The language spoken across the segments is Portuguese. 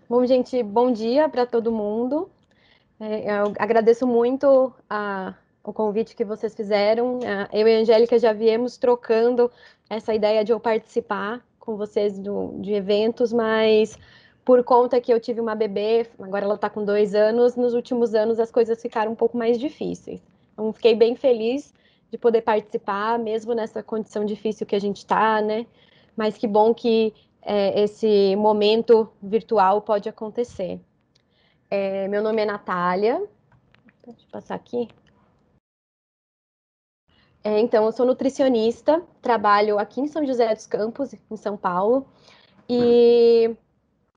Bom, gente, bom dia para todo mundo. Eu agradeço muito o convite que vocês fizeram. Eu e a Angélica já viemos trocando essa ideia de eu participar com vocês de eventos, mas por conta que eu tive uma bebê, agora ela está com 2 anos, nos últimos anos as coisas ficaram um pouco mais difíceis. Então, fiquei bem feliz de poder participar, mesmo nessa condição difícil que a gente está, né? Mas que bom que esse momento virtual pode acontecer. Meu nome é Natália. Deixa eu passar aqui. Então, eu sou nutricionista, trabalho aqui em São José dos Campos, em São Paulo, e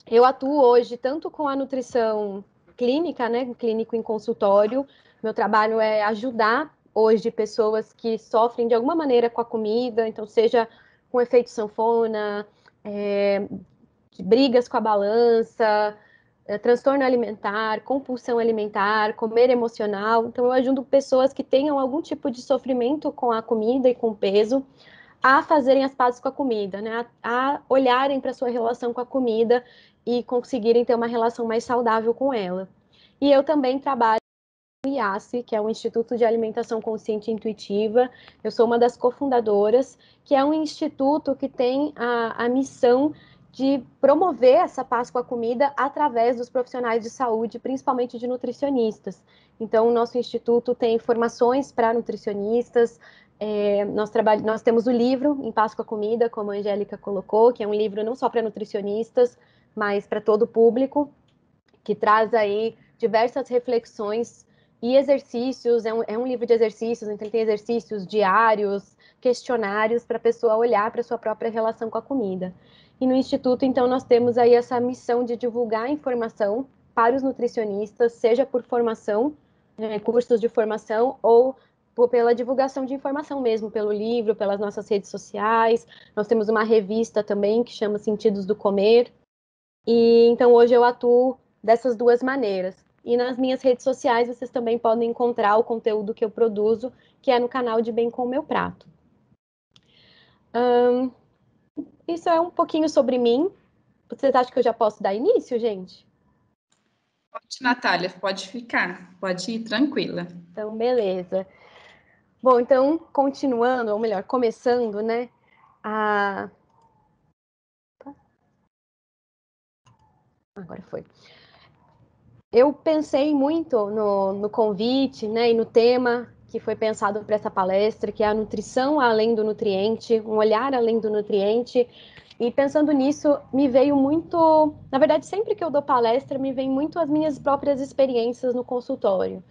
eu atuo hoje tanto com a nutrição clínica, né, clínico em consultório. Meu trabalho é ajudar hoje pessoas que sofrem de alguma maneira com a comida, então seja com efeito sanfona, é, brigas com a balança, transtorno alimentar, compulsão alimentar, comer emocional. Então, eu ajudo pessoas que tenham algum tipo de sofrimento com a comida e com o peso a fazerem as pazes com a comida, né? A olharem para a sua relação com a comida e conseguirem ter uma relação mais saudável com ela. E eu também trabalho no IASE, que é o Instituto de Alimentação Consciente e Intuitiva. Eu sou uma das cofundadoras, que é um instituto que tem a missão de promover essa paz com a comida através dos profissionais de saúde, principalmente de nutricionistas. Então, o nosso instituto tem formações para nutricionistas. Nós temos o livro Em Paz com a Comida, como a Angélica colocou, que é um livro não só para nutricionistas, mas para todo o público, que traz aí diversas reflexões e exercícios. É um livro de exercícios, então tem exercícios diários, questionários para a pessoa olhar para a sua própria relação com a comida. E no Instituto, então, nós temos aí essa missão de divulgar informação para os nutricionistas, seja por formação, cursos de formação, ou pela divulgação de informação mesmo, pelo livro, pelas nossas redes sociais. Nós temos uma revista também que chama Sentidos do Comer. E então hoje eu atuo dessas duas maneiras. E nas minhas redes sociais vocês também podem encontrar o conteúdo que eu produzo, que é no canal de Bem com o Meu Prato. Isso é um pouquinho sobre mim. Vocês acham que eu já posso dar início, gente? Pode, Natália, pode ficar, pode ir tranquila. Então, beleza. Bom, então, continuando, ou melhor, começando, né? A... Agora foi. Eu pensei muito no convite, né, e no tema que foi pensado para essa palestra, que é a nutrição além do nutriente, um olhar além do nutriente. E pensando nisso, me veio muito, na verdade, sempre que eu dou palestra, me vem muito as minhas próprias experiências no consultório,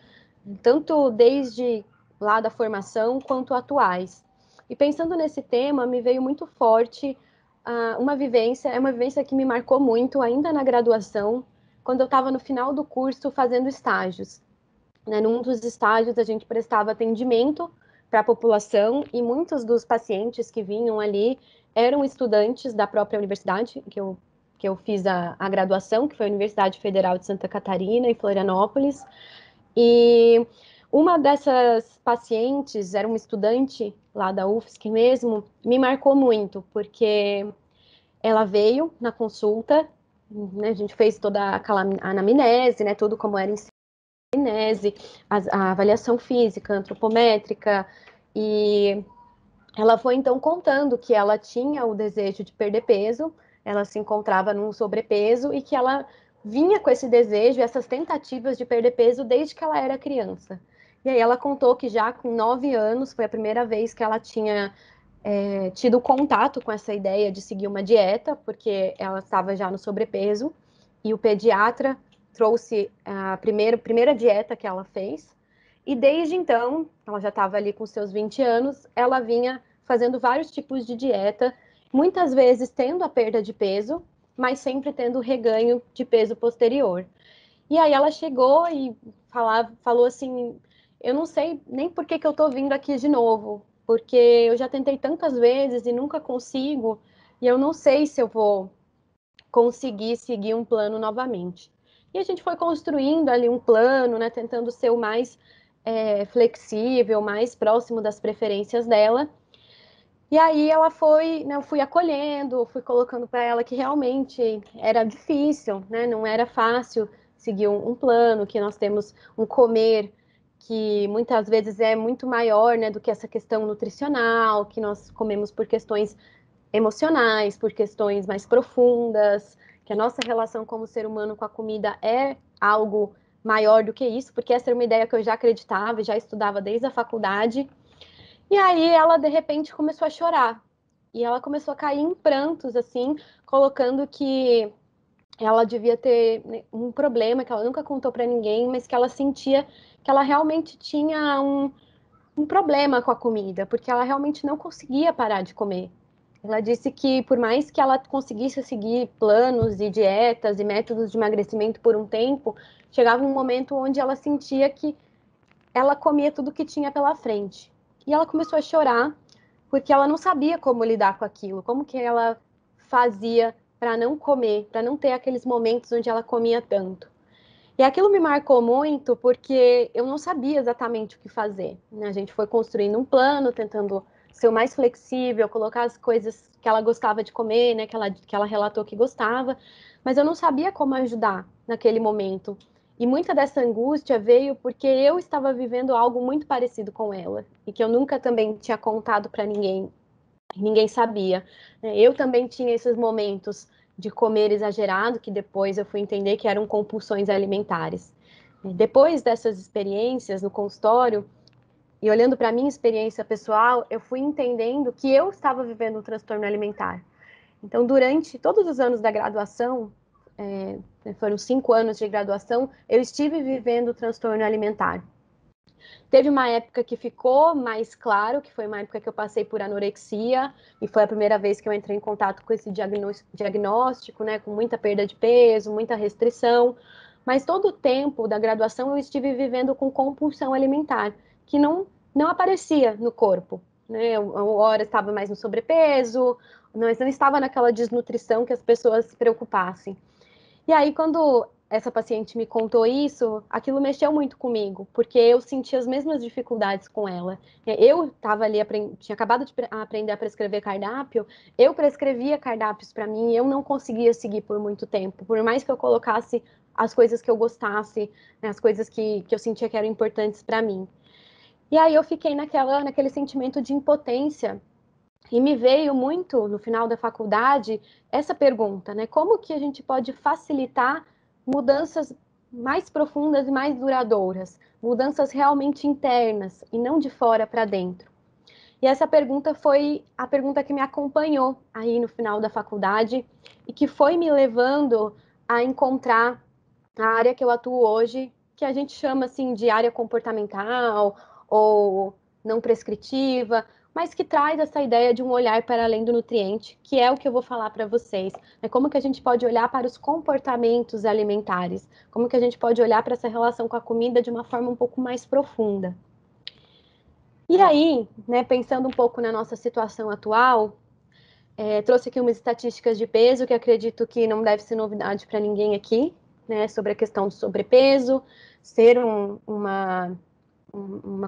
tanto desde lá da formação quanto atuais. E pensando nesse tema, me veio muito forte uma vivência que me marcou muito ainda na graduação, quando eu estava no final do curso fazendo estágios. Né? Num dos estágios, a gente prestava atendimento para a população e muitos dos pacientes que vinham ali eram estudantes da própria universidade que eu fiz a graduação, que foi a Universidade Federal de Santa Catarina, em Florianópolis. E uma dessas pacientes era uma estudante lá da UFSC mesmo, me marcou muito, porque ela veio na consulta, né, a gente fez toda aquela anamnese, né, tudo como era anamnese, a avaliação física, antropométrica, e ela foi então contando que ela tinha o desejo de perder peso, ela se encontrava num sobrepeso e que ela vinha com esse desejo, essas tentativas de perder peso desde que ela era criança. E aí ela contou que já com 9 anos foi a primeira vez que ela tinha tido contato com essa ideia de seguir uma dieta, porque ela estava já no sobrepeso, e o pediatra trouxe a primeira dieta que ela fez, e desde então, ela já estava ali com seus 20 anos, ela vinha fazendo vários tipos de dieta, muitas vezes tendo a perda de peso, mas sempre tendo reganho de peso posterior. E aí ela chegou e falou assim: eu não sei nem por que eu estou vindo aqui de novo, porque eu já tentei tantas vezes e nunca consigo, e eu não sei se eu vou conseguir seguir um plano novamente. E a gente foi construindo ali um plano, né, tentando ser o mais flexível, mais próximo das preferências dela. E aí ela foi, né, eu fui acolhendo, fui colocando para ela que realmente era difícil, né, não era fácil seguir um plano, que nós temos um comer que muitas vezes é muito maior, né, do que essa questão nutricional, que nós comemos por questões emocionais, por questões mais profundas, que a nossa relação como ser humano com a comida é algo maior do que isso, porque essa era uma ideia que eu já acreditava, já estudava desde a faculdade. E aí ela de repente começou a chorar. E ela começou a cair em prantos assim, colocando que ela devia ter, né, um problema que ela nunca contou para ninguém, mas que ela sentia que ela realmente tinha um problema com a comida, porque ela realmente não conseguia parar de comer. Ela disse que por mais que ela conseguisse seguir planos e dietas e métodos de emagrecimento por um tempo, chegava um momento onde ela sentia que ela comia tudo que tinha pela frente. E ela começou a chorar porque ela não sabia como lidar com aquilo, como que ela fazia para não comer, para não ter aqueles momentos onde ela comia tanto. E aquilo me marcou muito porque eu não sabia exatamente o que fazer, né? A gente foi construindo um plano, tentando ser o mais flexível, colocar as coisas que ela gostava de comer, né? Que ela relatou que gostava, mas eu não sabia como ajudar naquele momento. E muita dessa angústia veio porque eu estava vivendo algo muito parecido com ela e que eu nunca também tinha contado para ninguém, ninguém sabia. Eu também tinha esses momentos de comer exagerado, que depois eu fui entender que eram compulsões alimentares. Depois dessas experiências no consultório, e olhando para a minha experiência pessoal, eu fui entendendo que eu estava vivendo um transtorno alimentar. Então, durante todos os anos da graduação, foram 5 anos de graduação, eu estive vivendo o transtorno alimentar. Teve uma época que ficou mais claro, que foi uma época que eu passei por anorexia, e foi a primeira vez que eu entrei em contato com esse diagnóstico, né, com muita perda de peso, muita restrição. Mas todo o tempo da graduação eu estive vivendo com compulsão alimentar, que não aparecia no corpo. Né? Eu, hora estava mais no sobrepeso, mas não estava naquela desnutrição que as pessoas se preocupassem. E aí, quando essa paciente me contou isso, aquilo mexeu muito comigo, porque eu senti as mesmas dificuldades com ela. Eu estava ali, tinha acabado de aprender a prescrever cardápio, eu prescrevia cardápios para mim e eu não conseguia seguir por muito tempo, por mais que eu colocasse as coisas que eu gostasse, né, as coisas que eu sentia que eram importantes para mim. E aí eu fiquei naquele sentimento de impotência. E me veio muito, no final da faculdade, essa pergunta, né? Como que a gente pode facilitar mudanças mais profundas e mais duradouras? Mudanças realmente internas e não de fora para dentro. E essa pergunta foi a pergunta que me acompanhou aí no final da faculdade e que foi me levando a encontrar a área que eu atuo hoje, que a gente chama assim de área comportamental ou não prescritiva, mas que traz essa ideia de um olhar para além do nutriente, que é o que eu vou falar para vocês. É como que a gente pode olhar para os comportamentos alimentares, como que a gente pode olhar para essa relação com a comida de uma forma um pouco mais profunda. E aí, né, pensando um pouco na nossa situação atual, trouxe aqui umas estatísticas de peso que acredito que não deve ser novidade para ninguém aqui, né, sobre a questão do sobrepeso, ser uma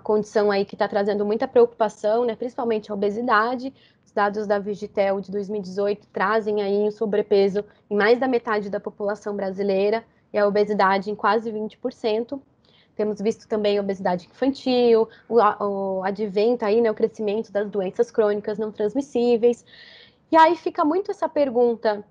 condição aí que está trazendo muita preocupação, né, principalmente a obesidade. Os dados da Vigitel de 2018 trazem aí o sobrepeso em mais da metade da população brasileira e a obesidade em quase 20%. Temos visto também a obesidade infantil, o advento aí, né, o crescimento das doenças crônicas não transmissíveis. E aí fica muito essa pergunta: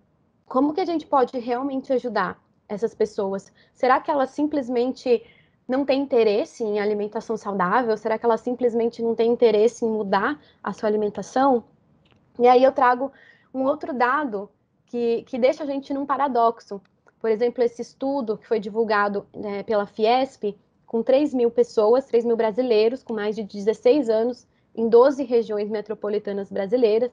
como que a gente pode realmente ajudar essas pessoas? Será que elas simplesmente não têm interesse em alimentação saudável? Será que elas simplesmente não têm interesse em mudar a sua alimentação? E aí eu trago um outro dado que deixa a gente num paradoxo. Por exemplo, esse estudo que foi divulgado, né, pela Fiesp, com 3.000 pessoas, 3.000 brasileiros com mais de 16 anos, em 12 regiões metropolitanas brasileiras,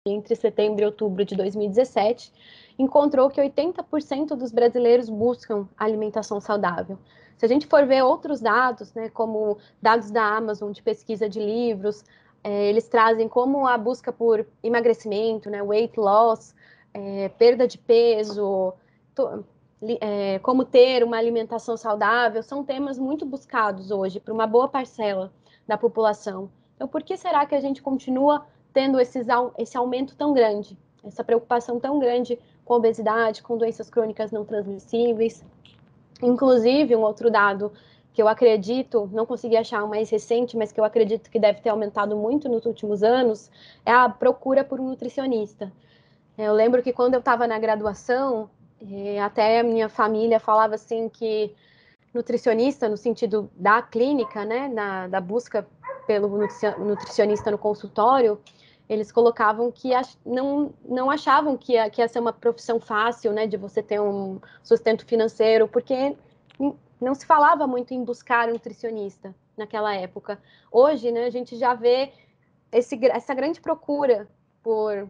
entre setembro e outubro de 2017, encontrou que 80% dos brasileiros buscam alimentação saudável. Se a gente for ver outros dados, né, como dados da Amazon de pesquisa de livros, eles trazem como a busca por emagrecimento, né, weight loss, perda de peso, como ter uma alimentação saudável, são temas muito buscados hoje por uma boa parcela da população. Então, por que será que a gente continua tendo esse aumento tão grande, essa preocupação tão grande com obesidade, com doenças crônicas não transmissíveis. Inclusive, um outro dado que eu acredito, não consegui achar o mais recente, mas que eu acredito que deve ter aumentado muito nos últimos anos, é a procura por um nutricionista. Eu lembro que quando eu estava na graduação, até a minha família falava assim que nutricionista, no sentido da clínica, né, da busca pelo nutricionista no consultório, eles colocavam que não achavam que ia ser uma profissão fácil, né, de você ter um sustento financeiro, porque não se falava muito em buscar um nutricionista naquela época. Hoje, né, a gente já vê essa grande procura por,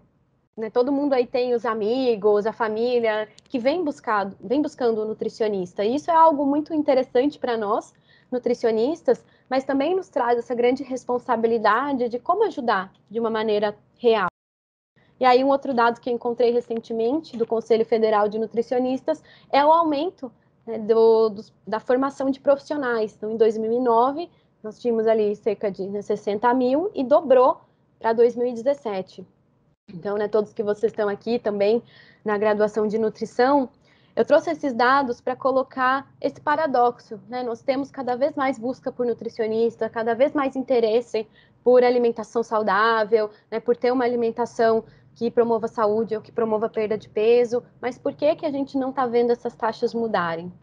né, todo mundo aí tem os amigos, a família, que vem buscando um nutricionista. E isso é algo muito interessante para nós, nutricionistas, mas também nos traz essa grande responsabilidade de como ajudar de uma maneira real. E aí, um outro dado que eu encontrei recentemente do Conselho Federal de Nutricionistas é o aumento, né, da formação de profissionais. Então, em 2009, nós tínhamos ali cerca de 60 mil e dobrou para 2017. Então, né, todos que vocês estão aqui também na graduação de nutrição, eu trouxe esses dados para colocar esse paradoxo, né? Nós temos cada vez mais busca por nutricionista, cada vez mais interesse por alimentação saudável, né, por ter uma alimentação que promova saúde ou que promova perda de peso, mas por que que a gente não está vendo essas taxas mudarem?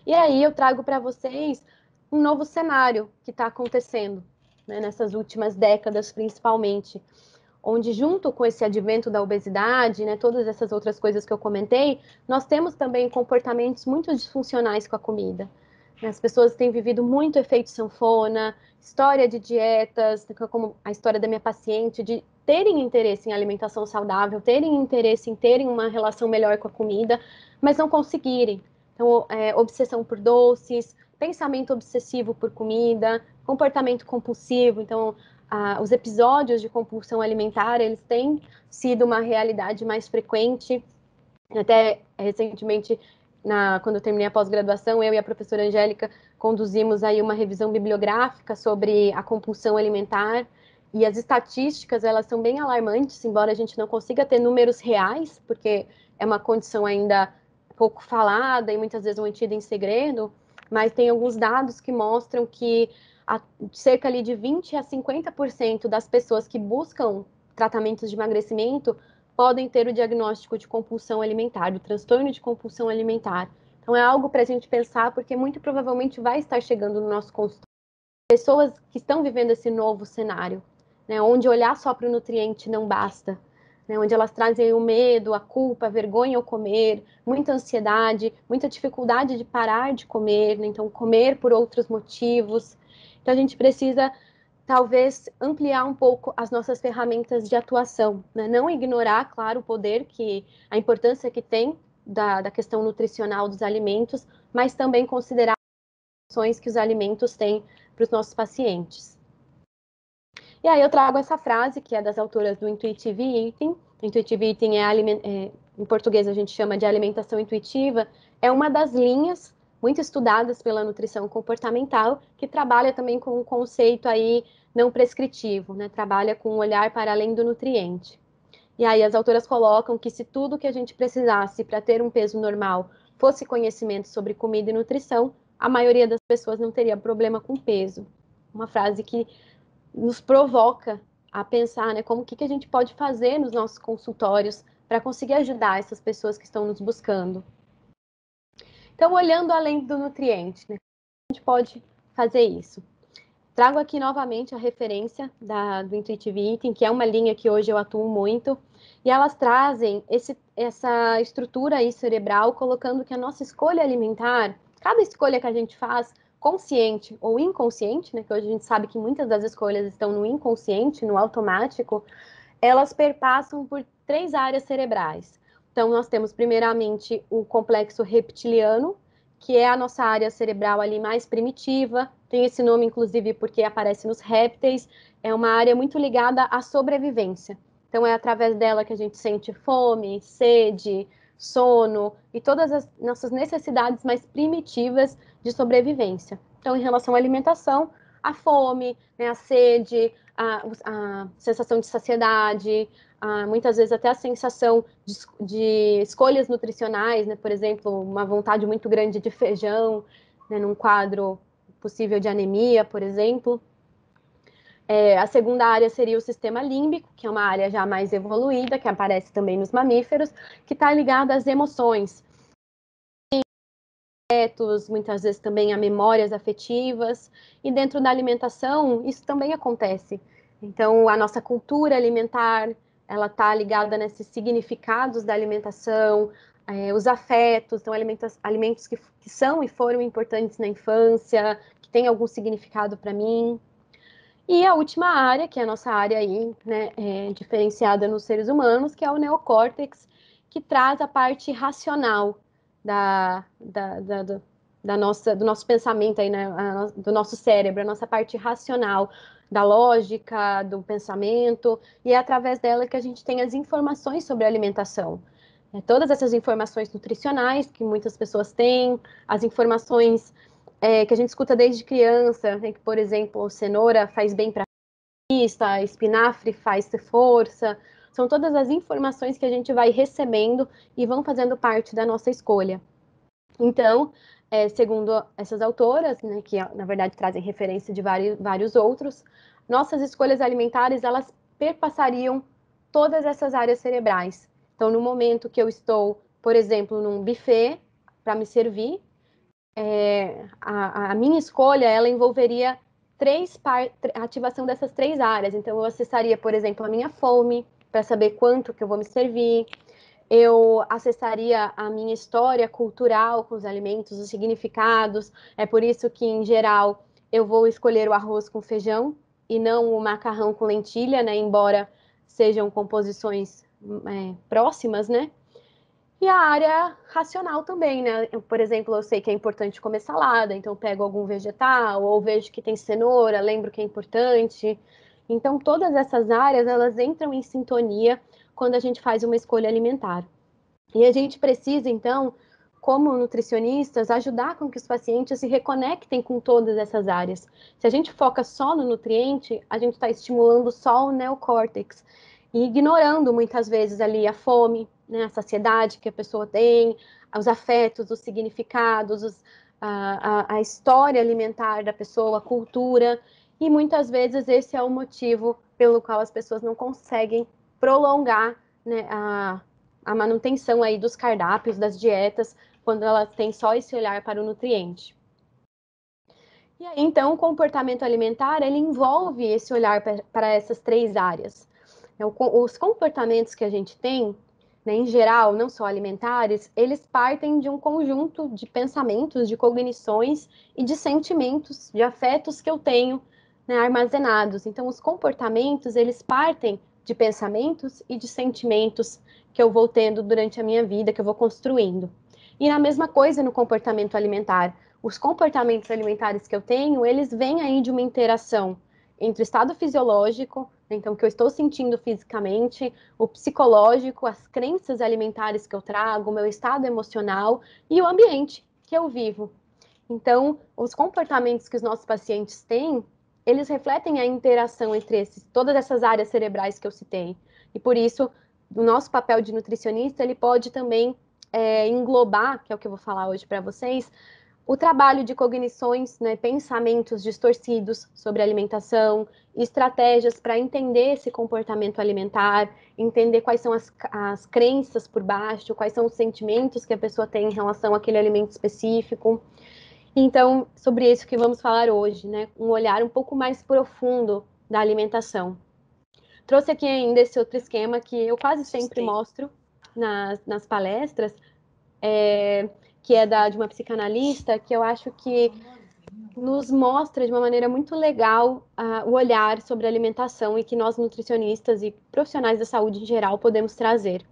E aí eu trago para vocês um novo cenário que está acontecendo, né, nessas últimas décadas, principalmente, onde junto com esse advento da obesidade, né, todas essas outras coisas que eu comentei, nós temos também comportamentos muito disfuncionais com a comida. As pessoas têm vivido muito efeito sanfona, história de dietas, como a história da minha paciente, de terem interesse em alimentação saudável, terem interesse em terem uma relação melhor com a comida, mas não conseguirem. Então, obsessão por doces, pensamento obsessivo por comida, comportamento compulsivo. Então, os episódios de compulsão alimentar, eles têm sido uma realidade mais frequente. Até recentemente, quando eu terminei a pós-graduação, eu e a professora Angélica conduzimos aí uma revisão bibliográfica sobre a compulsão alimentar, e as estatísticas, elas são bem alarmantes, embora a gente não consiga ter números reais, porque é uma condição ainda pouco falada e muitas vezes mantida em segredo, mas tem alguns dados que mostram que cerca ali de 20 a 50% das pessoas que buscam tratamentos de emagrecimento podem ter o diagnóstico de compulsão alimentar, do transtorno de compulsão alimentar. Então é algo para a gente pensar, porque muito provavelmente vai estar chegando no nosso consultório pessoas que estão vivendo esse novo cenário, né, onde olhar só para o nutriente não basta, né, onde elas trazem o medo, a culpa, a vergonha ao comer, muita ansiedade, muita dificuldade de parar de comer, né, então comer por outros motivos. Então a gente precisa talvez ampliar um pouco as nossas ferramentas de atuação, né? Não ignorar, claro, o poder a importância que tem da questão nutricional dos alimentos, mas também considerar as ações que os alimentos têm para os nossos pacientes. E aí eu trago essa frase, que é das autoras do Intuitive Eating. Intuitive Eating em português a gente chama de alimentação intuitiva, é uma das linhas muito estudadas pela nutrição comportamental, que trabalha também com um conceito aí não prescritivo, né? Trabalha com um olhar para além do nutriente. E aí as autoras colocam que se tudo que a gente precisasse para ter um peso normal fosse conhecimento sobre comida e nutrição, a maioria das pessoas não teria problema com peso. Uma frase que nos provoca a pensar, né, como que a gente pode fazer nos nossos consultórios para conseguir ajudar essas pessoas que estão nos buscando. Então, olhando além do nutriente, né, a gente pode fazer isso. Trago aqui novamente a referência do Intuitive Eating, que é uma linha que hoje eu atuo muito, e elas trazem essa estrutura aí cerebral, colocando que a nossa escolha alimentar, cada escolha que a gente faz, consciente ou inconsciente, né, que hoje a gente sabe que muitas das escolhas estão no inconsciente, no automático, elas perpassam por 3 áreas cerebrais. Então, nós temos primeiramente o complexo reptiliano, que é a nossa área cerebral ali mais primitiva, tem esse nome inclusive porque aparece nos répteis, é uma área muito ligada à sobrevivência. Então é através dela que a gente sente fome, sede, sono e todas as nossas necessidades mais primitivas de sobrevivência. Então, em relação à alimentação, a fome, né, a sede, a sensação de saciedade, muitas vezes até a sensação de escolhas nutricionais, né, por exemplo, uma vontade muito grande de feijão, né, num quadro possível de anemia, por exemplo. A segunda área seria o sistema límbico, que é uma área já mais evoluída, que aparece também nos mamíferos, que está ligada às emoções, muitas vezes também a memórias afetivas, e dentro da alimentação isso também acontece. Então, a nossa cultura alimentar, ela está ligada nesses significados da alimentação, os afetos, então alimentos que são e foram importantes na infância, que têm algum significado para mim. E a última área, que é a nossa área aí, né, diferenciada nos seres humanos, que é o neocórtex, que traz a parte racional da, da, da, do nosso pensamento aí, né, do nosso cérebro, a nossa parte racional da lógica, do pensamento, e é através dela que a gente tem as informações sobre a alimentação. Todas essas informações nutricionais que muitas pessoas têm, as informações que a gente escuta desde criança, né, que, por exemplo, cenoura faz bem para a vista, espinafre faz ter força. São todas as informações que a gente vai recebendo e vão fazendo parte da nossa escolha. Então, segundo essas autoras, né, que na verdade trazem referência de vários outros, nossas escolhas alimentares, elas perpassariam todas essas áreas cerebrais. Então, no momento que eu estou, por exemplo, num buffet para me servir, a minha escolha, ela envolveria a ativação dessas 3 áreas. Então, eu acessaria, por exemplo, a minha fome, para saber quanto que eu vou me servir. Eu acessaria a minha história cultural com os alimentos, os significados. É por isso que, em geral, eu vou escolher o arroz com feijão e não o macarrão com lentilha, né? Embora sejam composições próximas, né? E a área racional também, né? Por exemplo, eu sei que é importante comer salada, então eu pego algum vegetal, ou vejo que tem cenoura, lembro que é importante. Então, todas essas áreas, elas entram em sintonia quando a gente faz uma escolha alimentar. E a gente precisa, então, como nutricionistas, ajudar com que os pacientes se reconectem com todas essas áreas. Se a gente foca só no nutriente, a gente está estimulando só o neocórtex e ignorando muitas vezes ali a fome, né, a saciedade que a pessoa tem, os afetos, os significados, a história alimentar da pessoa, a cultura. E muitas vezes esse é o motivo pelo qual as pessoas não conseguem prolongar, né, a manutenção aí dos cardápios, das dietas, quando elas têm só esse olhar para o nutriente. E aí, então, o comportamento alimentar, ele envolve esse olhar para essas 3 áreas. Os comportamentos que a gente tem, né, em geral, não só alimentares, eles partem de um conjunto de pensamentos, de cognições e de sentimentos, de afetos que eu tenho, né, armazenados. Então, os comportamentos, eles partem de pensamentos e de sentimentos que eu vou tendo durante a minha vida, que eu vou construindo. E a mesma coisa no comportamento alimentar. Os comportamentos alimentares que eu tenho, eles vêm aí de uma interação entre o estado fisiológico, então, o que eu estou sentindo fisicamente, o psicológico, as crenças alimentares que eu trago, o meu estado emocional e o ambiente que eu vivo. Então, os comportamentos que os nossos pacientes têm, eles refletem a interação entre todas essas áreas cerebrais que eu citei. E por isso, o nosso papel de nutricionista, ele pode também englobar, que é o que eu vou falar hoje para vocês, o trabalho de cognições, né, pensamentos distorcidos sobre alimentação, estratégias para entender esse comportamento alimentar, entender quais são as crenças por baixo, quais são os sentimentos que a pessoa tem em relação àquele alimento específico. Então, sobre isso que vamos falar hoje, né? Um olhar um pouco mais profundo da alimentação. Trouxe aqui ainda esse outro esquema que eu quase sempre mostro nas palestras, que é de uma psicanalista, que eu acho que nos mostra de uma maneira muito legal o olhar sobre a alimentação e que nós nutricionistas e profissionais da saúde em geral podemos trazer.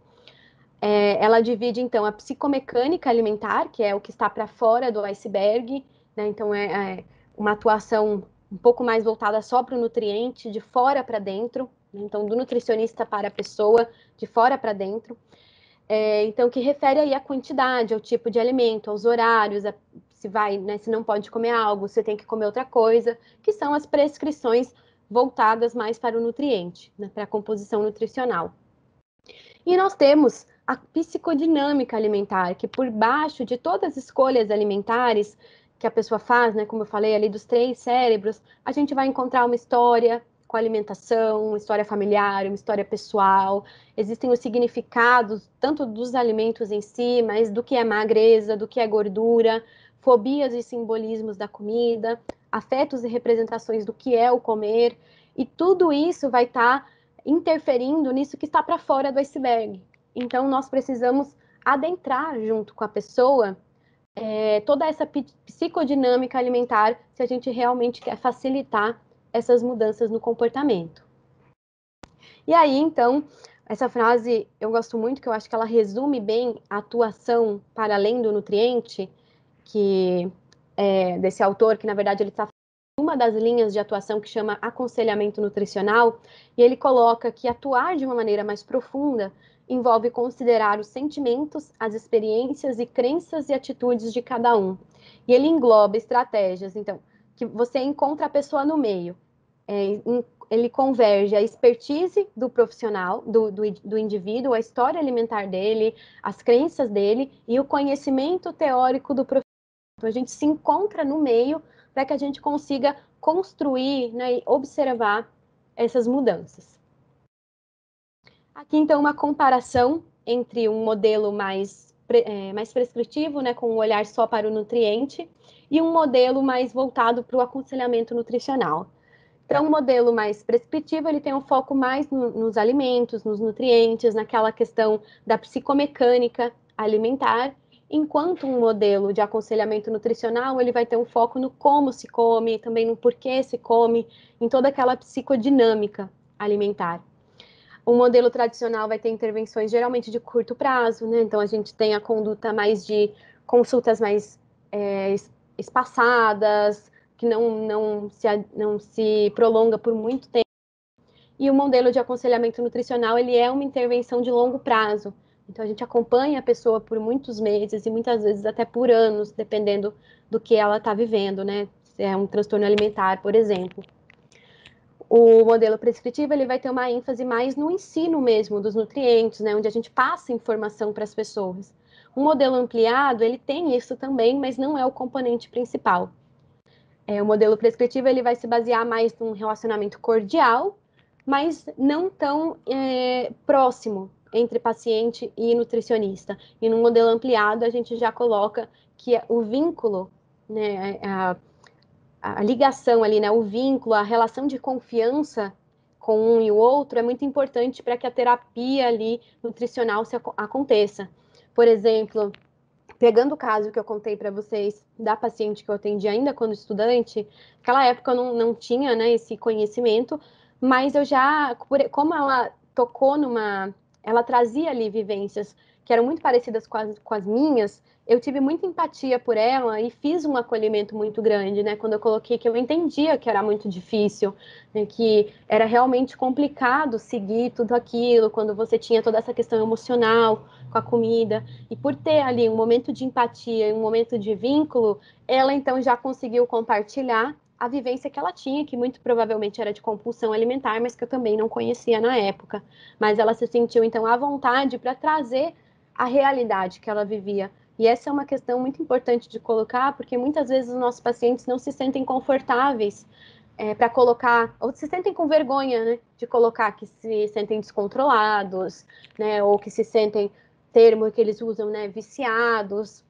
Ela divide, então, a psicomecânica alimentar, que é o que está para fora do iceberg, né? Então, é uma atuação um pouco mais voltada só para o nutriente, de fora para dentro, né? Então, do nutricionista para a pessoa, de fora para dentro. Então, que refere aí à quantidade, ao tipo de alimento, aos horários, se vai, né, se não pode comer algo, se tem que comer outra coisa, que são as prescrições voltadas mais para o nutriente, né, para a composição nutricional. E nós temos a psicodinâmica alimentar, que por baixo de todas as escolhas alimentares que a pessoa faz, né, como eu falei ali dos 3 cérebros, a gente vai encontrar uma história com a alimentação, uma história familiar, uma história pessoal. Existem os significados tanto dos alimentos em si, mas do que é magreza, do que é gordura, fobias e simbolismos da comida, afetos e representações do que é o comer, e tudo isso vai estar interferindo nisso que está para fora do iceberg. Então, nós precisamos adentrar junto com a pessoa toda essa psicodinâmica alimentar se a gente realmente quer facilitar essas mudanças no comportamento. E aí, então, essa frase eu gosto muito, que eu acho que ela resume bem a atuação para além do nutriente, que desse autor, que na verdade ele está uma das linhas de atuação que chama aconselhamento nutricional, e ele coloca que atuar de uma maneira mais profunda envolve considerar os sentimentos, as experiências e crenças e atitudes de cada um. E ele engloba estratégias, então, que você encontra a pessoa no meio. Ele converge a expertise do profissional, do indivíduo, a história alimentar dele, as crenças dele e o conhecimento teórico do profissional. Então, a gente se encontra no meio para que a gente consiga construir, né, e observar essas mudanças. Aqui, então, uma comparação entre um modelo mais prescritivo, né, com um olhar só para o nutriente, e um modelo mais voltado para o aconselhamento nutricional. Então, o modelo mais prescritivo, ele tem um foco mais nos alimentos, nos nutrientes, naquela questão da psicomecânica alimentar, enquanto um modelo de aconselhamento nutricional, ele vai ter um foco no como se come, também no porquê se come, em toda aquela psicodinâmica alimentar. O modelo tradicional vai ter intervenções geralmente de curto prazo, né? Então, a gente tem a conduta mais de consultas mais espaçadas, que não se prolonga por muito tempo. E o modelo de aconselhamento nutricional, ele é uma intervenção de longo prazo. Então, a gente acompanha a pessoa por muitos meses e muitas vezes até por anos, dependendo do que ela está vivendo, né? Se é um transtorno alimentar, por exemplo. O modelo prescritivo, ele vai ter uma ênfase mais no ensino mesmo dos nutrientes, né? Onde a gente passa informação para as pessoas. O modelo ampliado, ele tem isso também, mas não é o componente principal. O modelo prescritivo, ele vai se basear mais num relacionamento cordial, mas não tão próximo entre paciente e nutricionista. E no modelo ampliado, a gente já coloca que o vínculo, né, a ligação ali, né, o vínculo, a relação de confiança com um e o outro é muito importante para que a terapia ali nutricional aconteça. Por exemplo, pegando o caso que eu contei para vocês da paciente que eu atendi ainda quando estudante, naquela época eu não tinha, né, esse conhecimento, mas eu já, como ela tocou ela trazia ali vivências que eram muito parecidas com as minhas, eu tive muita empatia por ela e fiz um acolhimento muito grande, né, quando eu coloquei que eu entendia que era muito difícil, né, que era realmente complicado seguir tudo aquilo, quando você tinha toda essa questão emocional com a comida, e por ter ali um momento de empatia e um momento de vínculo, ela então já conseguiu compartilhar a vivência que ela tinha, que muito provavelmente era de compulsão alimentar, mas que eu também não conhecia na época. Mas ela se sentiu então à vontade para trazer a realidade que ela vivia. E essa é uma questão muito importante de colocar, porque muitas vezes os nossos pacientes não se sentem confortáveis para colocar, ou se sentem com vergonha, né, de colocar que se sentem descontrolados, né, ou que se sentem, termo que eles usam, né, viciados.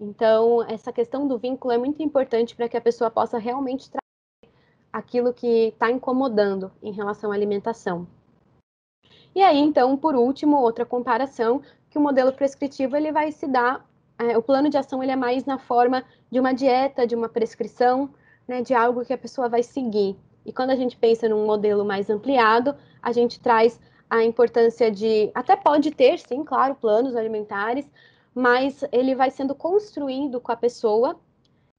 Então, essa questão do vínculo é muito importante para que a pessoa possa realmente trazer aquilo que está incomodando em relação à alimentação. E aí, então, por último, outra comparação, que o modelo prescritivo ele vai se dar, o plano de ação ele é mais na forma de uma dieta, de uma prescrição, né, de algo que a pessoa vai seguir. E quando a gente pensa num modelo mais ampliado, a gente traz a importância de, até pode ter, sim, claro, planos alimentares, mas ele vai sendo construído com a pessoa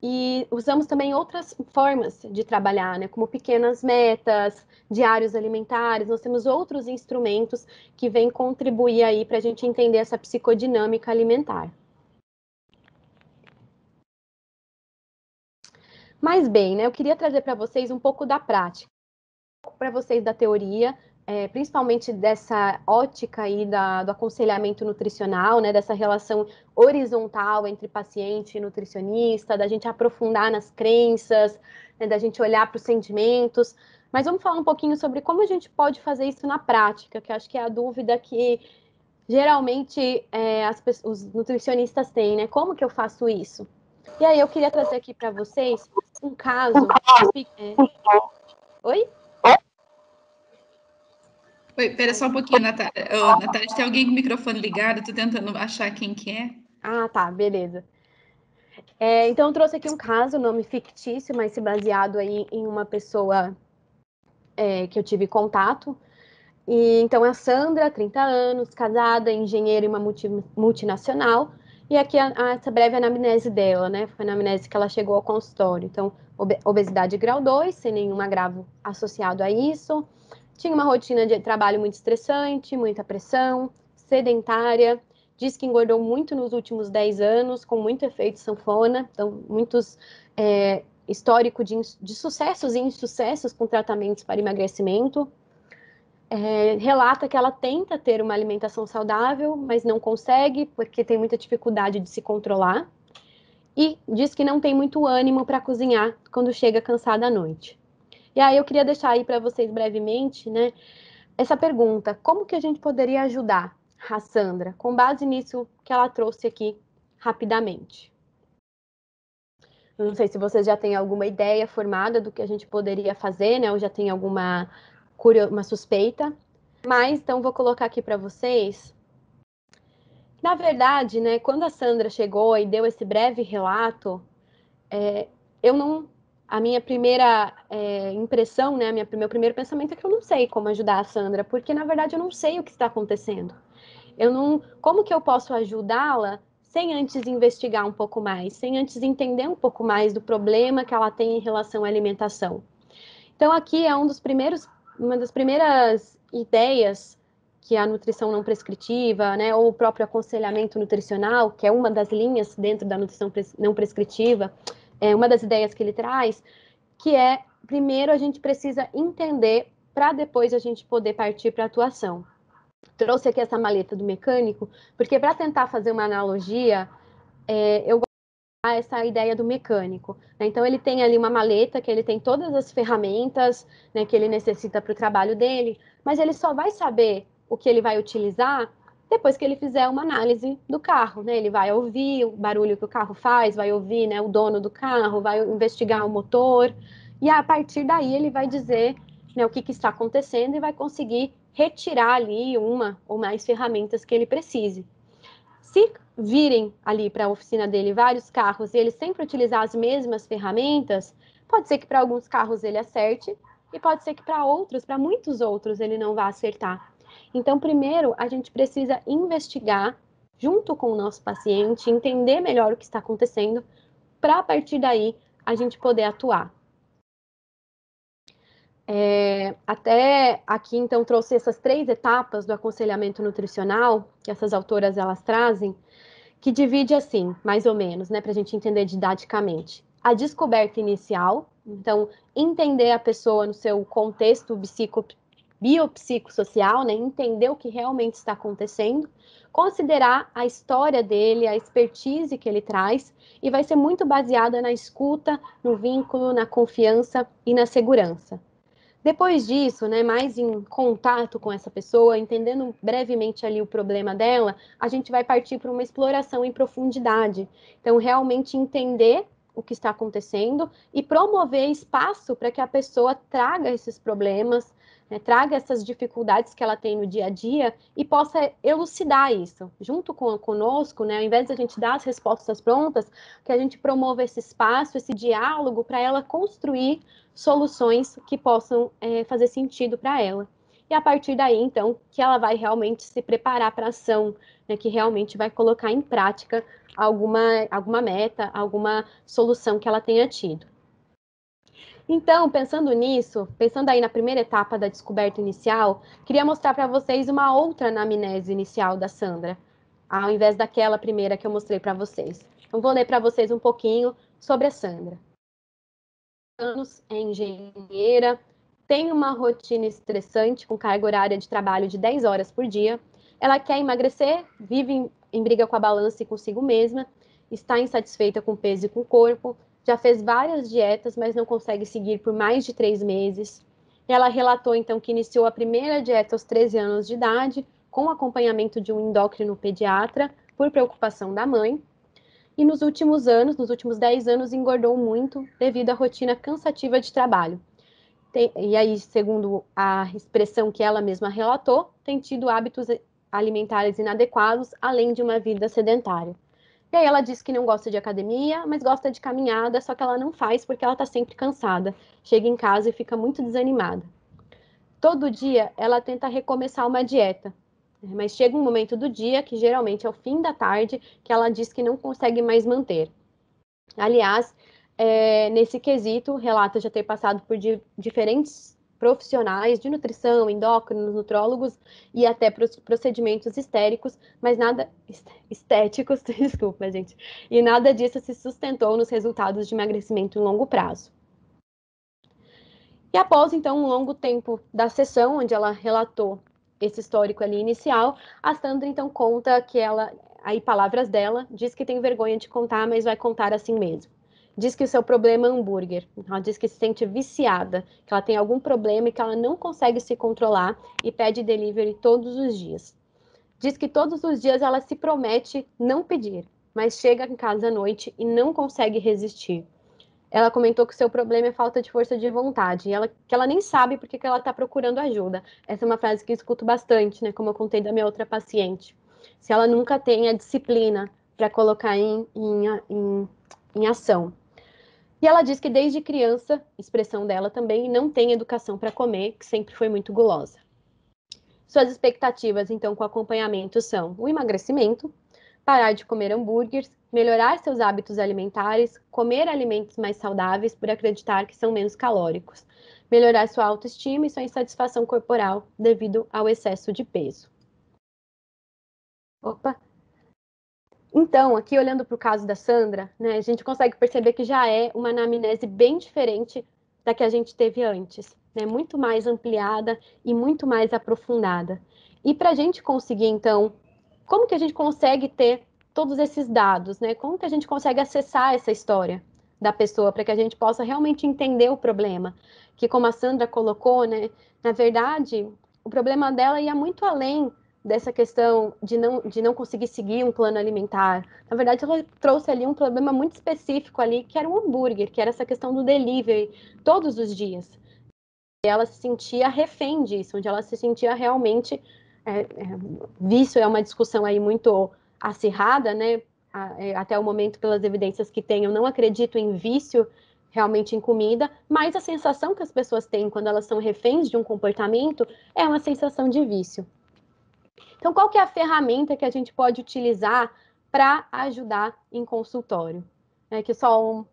e usamos também outras formas de trabalhar, né? Como pequenas metas, diários alimentares. Nós temos outros instrumentos que vêm contribuir aí para a gente entender essa psicodinâmica alimentar. Mas bem, né, eu queria trazer para vocês um pouco da prática, para vocês da teoria, principalmente dessa ótica aí do aconselhamento nutricional, né, dessa relação horizontal entre paciente e nutricionista, da gente aprofundar nas crenças, né, da gente olhar para os sentimentos. Mas vamos falar um pouquinho sobre como a gente pode fazer isso na prática, que eu acho que é a dúvida que geralmente os nutricionistas têm, né? Como que eu faço isso? E aí eu queria trazer aqui para vocês um caso. Oi? Oi, pera só um pouquinho, Natália. Ô, Natália, tem alguém com o microfone ligado? Eu tô tentando achar quem que é. Ah, tá, beleza. Então eu trouxe aqui um caso, nome fictício, mas se baseado aí em uma pessoa que eu tive contato. E então é a Sandra, 30 anos, casada, engenheira em uma multinacional. E aqui essa breve anamnese dela, né? Foi a anamnese que ela chegou ao consultório. Então, obesidade grau 2, sem nenhum agravo associado a isso. Tinha uma rotina de trabalho muito estressante, muita pressão, sedentária. Diz que engordou muito nos últimos 10 anos, com muito efeito sanfona. Então, muitos histórico de sucessos e insucessos com tratamentos para emagrecimento. Relata que ela tenta ter uma alimentação saudável, mas não consegue porque tem muita dificuldade de se controlar. E diz que não tem muito ânimo para cozinhar quando chega cansada à noite. E aí eu queria deixar aí para vocês brevemente, né, essa pergunta: como que a gente poderia ajudar a Sandra, com base nisso que ela trouxe aqui rapidamente? Não sei se vocês já têm alguma ideia formada do que a gente poderia fazer, né, ou já tem alguma uma suspeita. Mas então vou colocar aqui para vocês. Na verdade, né, quando a Sandra chegou e deu esse breve relato, eu não. A minha primeira impressão, né, meu primeiro pensamento é que eu não sei como ajudar a Sandra, porque na verdade eu não sei o que está acontecendo. Eu não. Como que eu posso ajudá-la sem antes investigar um pouco mais, sem antes entender um pouco mais do problema que ela tem em relação à alimentação? Então, aqui é uma das primeiras ideias que a nutrição não prescritiva, né, ou o próprio aconselhamento nutricional, que é uma das linhas dentro da nutrição não prescritiva, é uma das ideias que ele traz, que é, primeiro a gente precisa entender para depois a gente poder partir para a atuação. Trouxe aqui essa maleta do mecânico, porque para tentar fazer uma analogia, eu essa ideia do mecânico, né? Então ele tem ali uma maleta que ele tem todas as ferramentas, né, que ele necessita para o trabalho dele, mas ele só vai saber o que ele vai utilizar depois que ele fizer uma análise do carro, né? Ele vai ouvir o barulho que o carro faz, vai ouvir, né, o dono do carro, vai investigar o motor e a partir daí ele vai dizer, né, o que está acontecendo e vai conseguir retirar ali uma ou mais ferramentas que ele precise. Se virem ali para a oficina dele vários carros e ele sempre utilizar as mesmas ferramentas, pode ser que para alguns carros ele acerte e pode ser que para outros, para muitos outros, ele não vá acertar. Então, primeiro, a gente precisa investigar junto com o nosso paciente, entender melhor o que está acontecendo, para a partir daí a gente poder atuar. Até aqui, então, trouxe essas 3 etapas do aconselhamento nutricional, que essas autoras elas trazem, que divide assim, mais ou menos, né, para a gente entender didaticamente. A descoberta inicial, então, entender a pessoa no seu contexto biopsicossocial, né, entender o que realmente está acontecendo, considerar a história dele, a expertise que ele traz, e vai ser muito baseada na escuta, no vínculo, na confiança e na segurança. Depois disso, né, mais em contato com essa pessoa, entendendo brevemente ali o problema dela, a gente vai partir para uma exploração em profundidade. Então, realmente entender o que está acontecendo e promover espaço para que a pessoa traga esses problemas, né, traga essas dificuldades que ela tem no dia a dia e possa elucidar isso. Junto conosco, né, ao invés de a gente dar as respostas prontas, que a gente promova esse espaço, esse diálogo para ela construir soluções que possam fazer sentido para ela. E a partir daí, então, que ela vai realmente se preparar para a ação, né, que realmente vai colocar em prática alguma meta, alguma solução que ela tenha tido. Então, pensando nisso, pensando aí na primeira etapa da descoberta inicial, queria mostrar para vocês uma outra anamnese inicial da Sandra, ao invés daquela primeira que eu mostrei para vocês. Então, vou ler para vocês um pouquinho sobre a Sandra. anos, é engenheira, tem uma rotina estressante, com carga horária de trabalho de 10 horas por dia. Ela quer emagrecer, vive em briga com a balança e consigo mesma, está insatisfeita com o peso e com o corpo, já fez várias dietas, mas não consegue seguir por mais de 3 meses. Ela relatou, então, que iniciou a primeira dieta aos 13 anos de idade, com acompanhamento de um endócrino pediatra, por preocupação da mãe. E nos últimos anos, nos últimos 10 anos, engordou muito devido à rotina cansativa de trabalho. E aí, segundo a expressão que ela mesma relatou, tem tido hábitos alimentares inadequados, além de uma vida sedentária. E aí ela diz que não gosta de academia, mas gosta de caminhada, só que ela não faz porque ela está sempre cansada. Chega em casa e fica muito desanimada. Todo dia ela tenta recomeçar uma dieta, mas chega um momento do dia, que geralmente é o fim da tarde, que ela diz que não consegue mais manter. Aliás, nesse quesito, relata já ter passado por diferentes profissionais de nutrição, endócrinos, nutrólogos e até procedimentos estéticos, mas nada estéticos, desculpa, gente, e nada disso se sustentou nos resultados de emagrecimento em longo prazo. E após, então, um longo tempo da sessão, onde ela relatou esse histórico ali inicial, a Sandra, então, conta que ela, aí palavras dela, diz que tem vergonha de contar, mas vai contar assim mesmo. Diz que o seu problema é hambúrguer. Ela diz que se sente viciada, que ela tem algum problema e que ela não consegue se controlar e pede delivery todos os dias. Diz que todos os dias ela se promete não pedir, mas chega em casa à noite e não consegue resistir. Ela comentou que o seu problema é falta de força de vontade, e que ela nem sabe porque que ela está procurando ajuda. Essa é uma frase que eu escuto bastante, né? Como eu contei da minha outra paciente. Se ela nunca tem a disciplina para colocar em ação. E ela diz que desde criança, expressão dela também, não tem educação para comer, que sempre foi muito gulosa. Suas expectativas, então, com acompanhamento são o emagrecimento, parar de comer hambúrgueres, melhorar seus hábitos alimentares, comer alimentos mais saudáveis por acreditar que são menos calóricos, melhorar sua autoestima e sua insatisfação corporal devido ao excesso de peso. Opa! Então, aqui olhando para o caso da Sandra, né, a gente consegue perceber que já é uma anamnese bem diferente da que a gente teve antes, né, muito mais ampliada e muito mais aprofundada. E para a gente conseguir, então, como que a gente consegue ter todos esses dados, né? Como que a gente consegue acessar essa história da pessoa para que a gente possa realmente entender o problema? Que, como a Sandra colocou, né, na verdade, o problema dela ia muito além dessa questão de não conseguir seguir um plano alimentar. Na verdade, ela trouxe ali um problema muito específico ali, que era o hambúrguer, que era essa questão do delivery todos os dias. E ela se sentia refém disso, onde ela se sentia realmente vício é uma discussão aí muito acirrada, né? Até o momento, pelas evidências que tenho, eu não acredito em vício realmente em comida, mas a sensação que as pessoas têm quando elas são reféns de um comportamento é uma sensação de vício. Então, qual que é a ferramenta que a gente pode utilizar para ajudar em consultório? É que só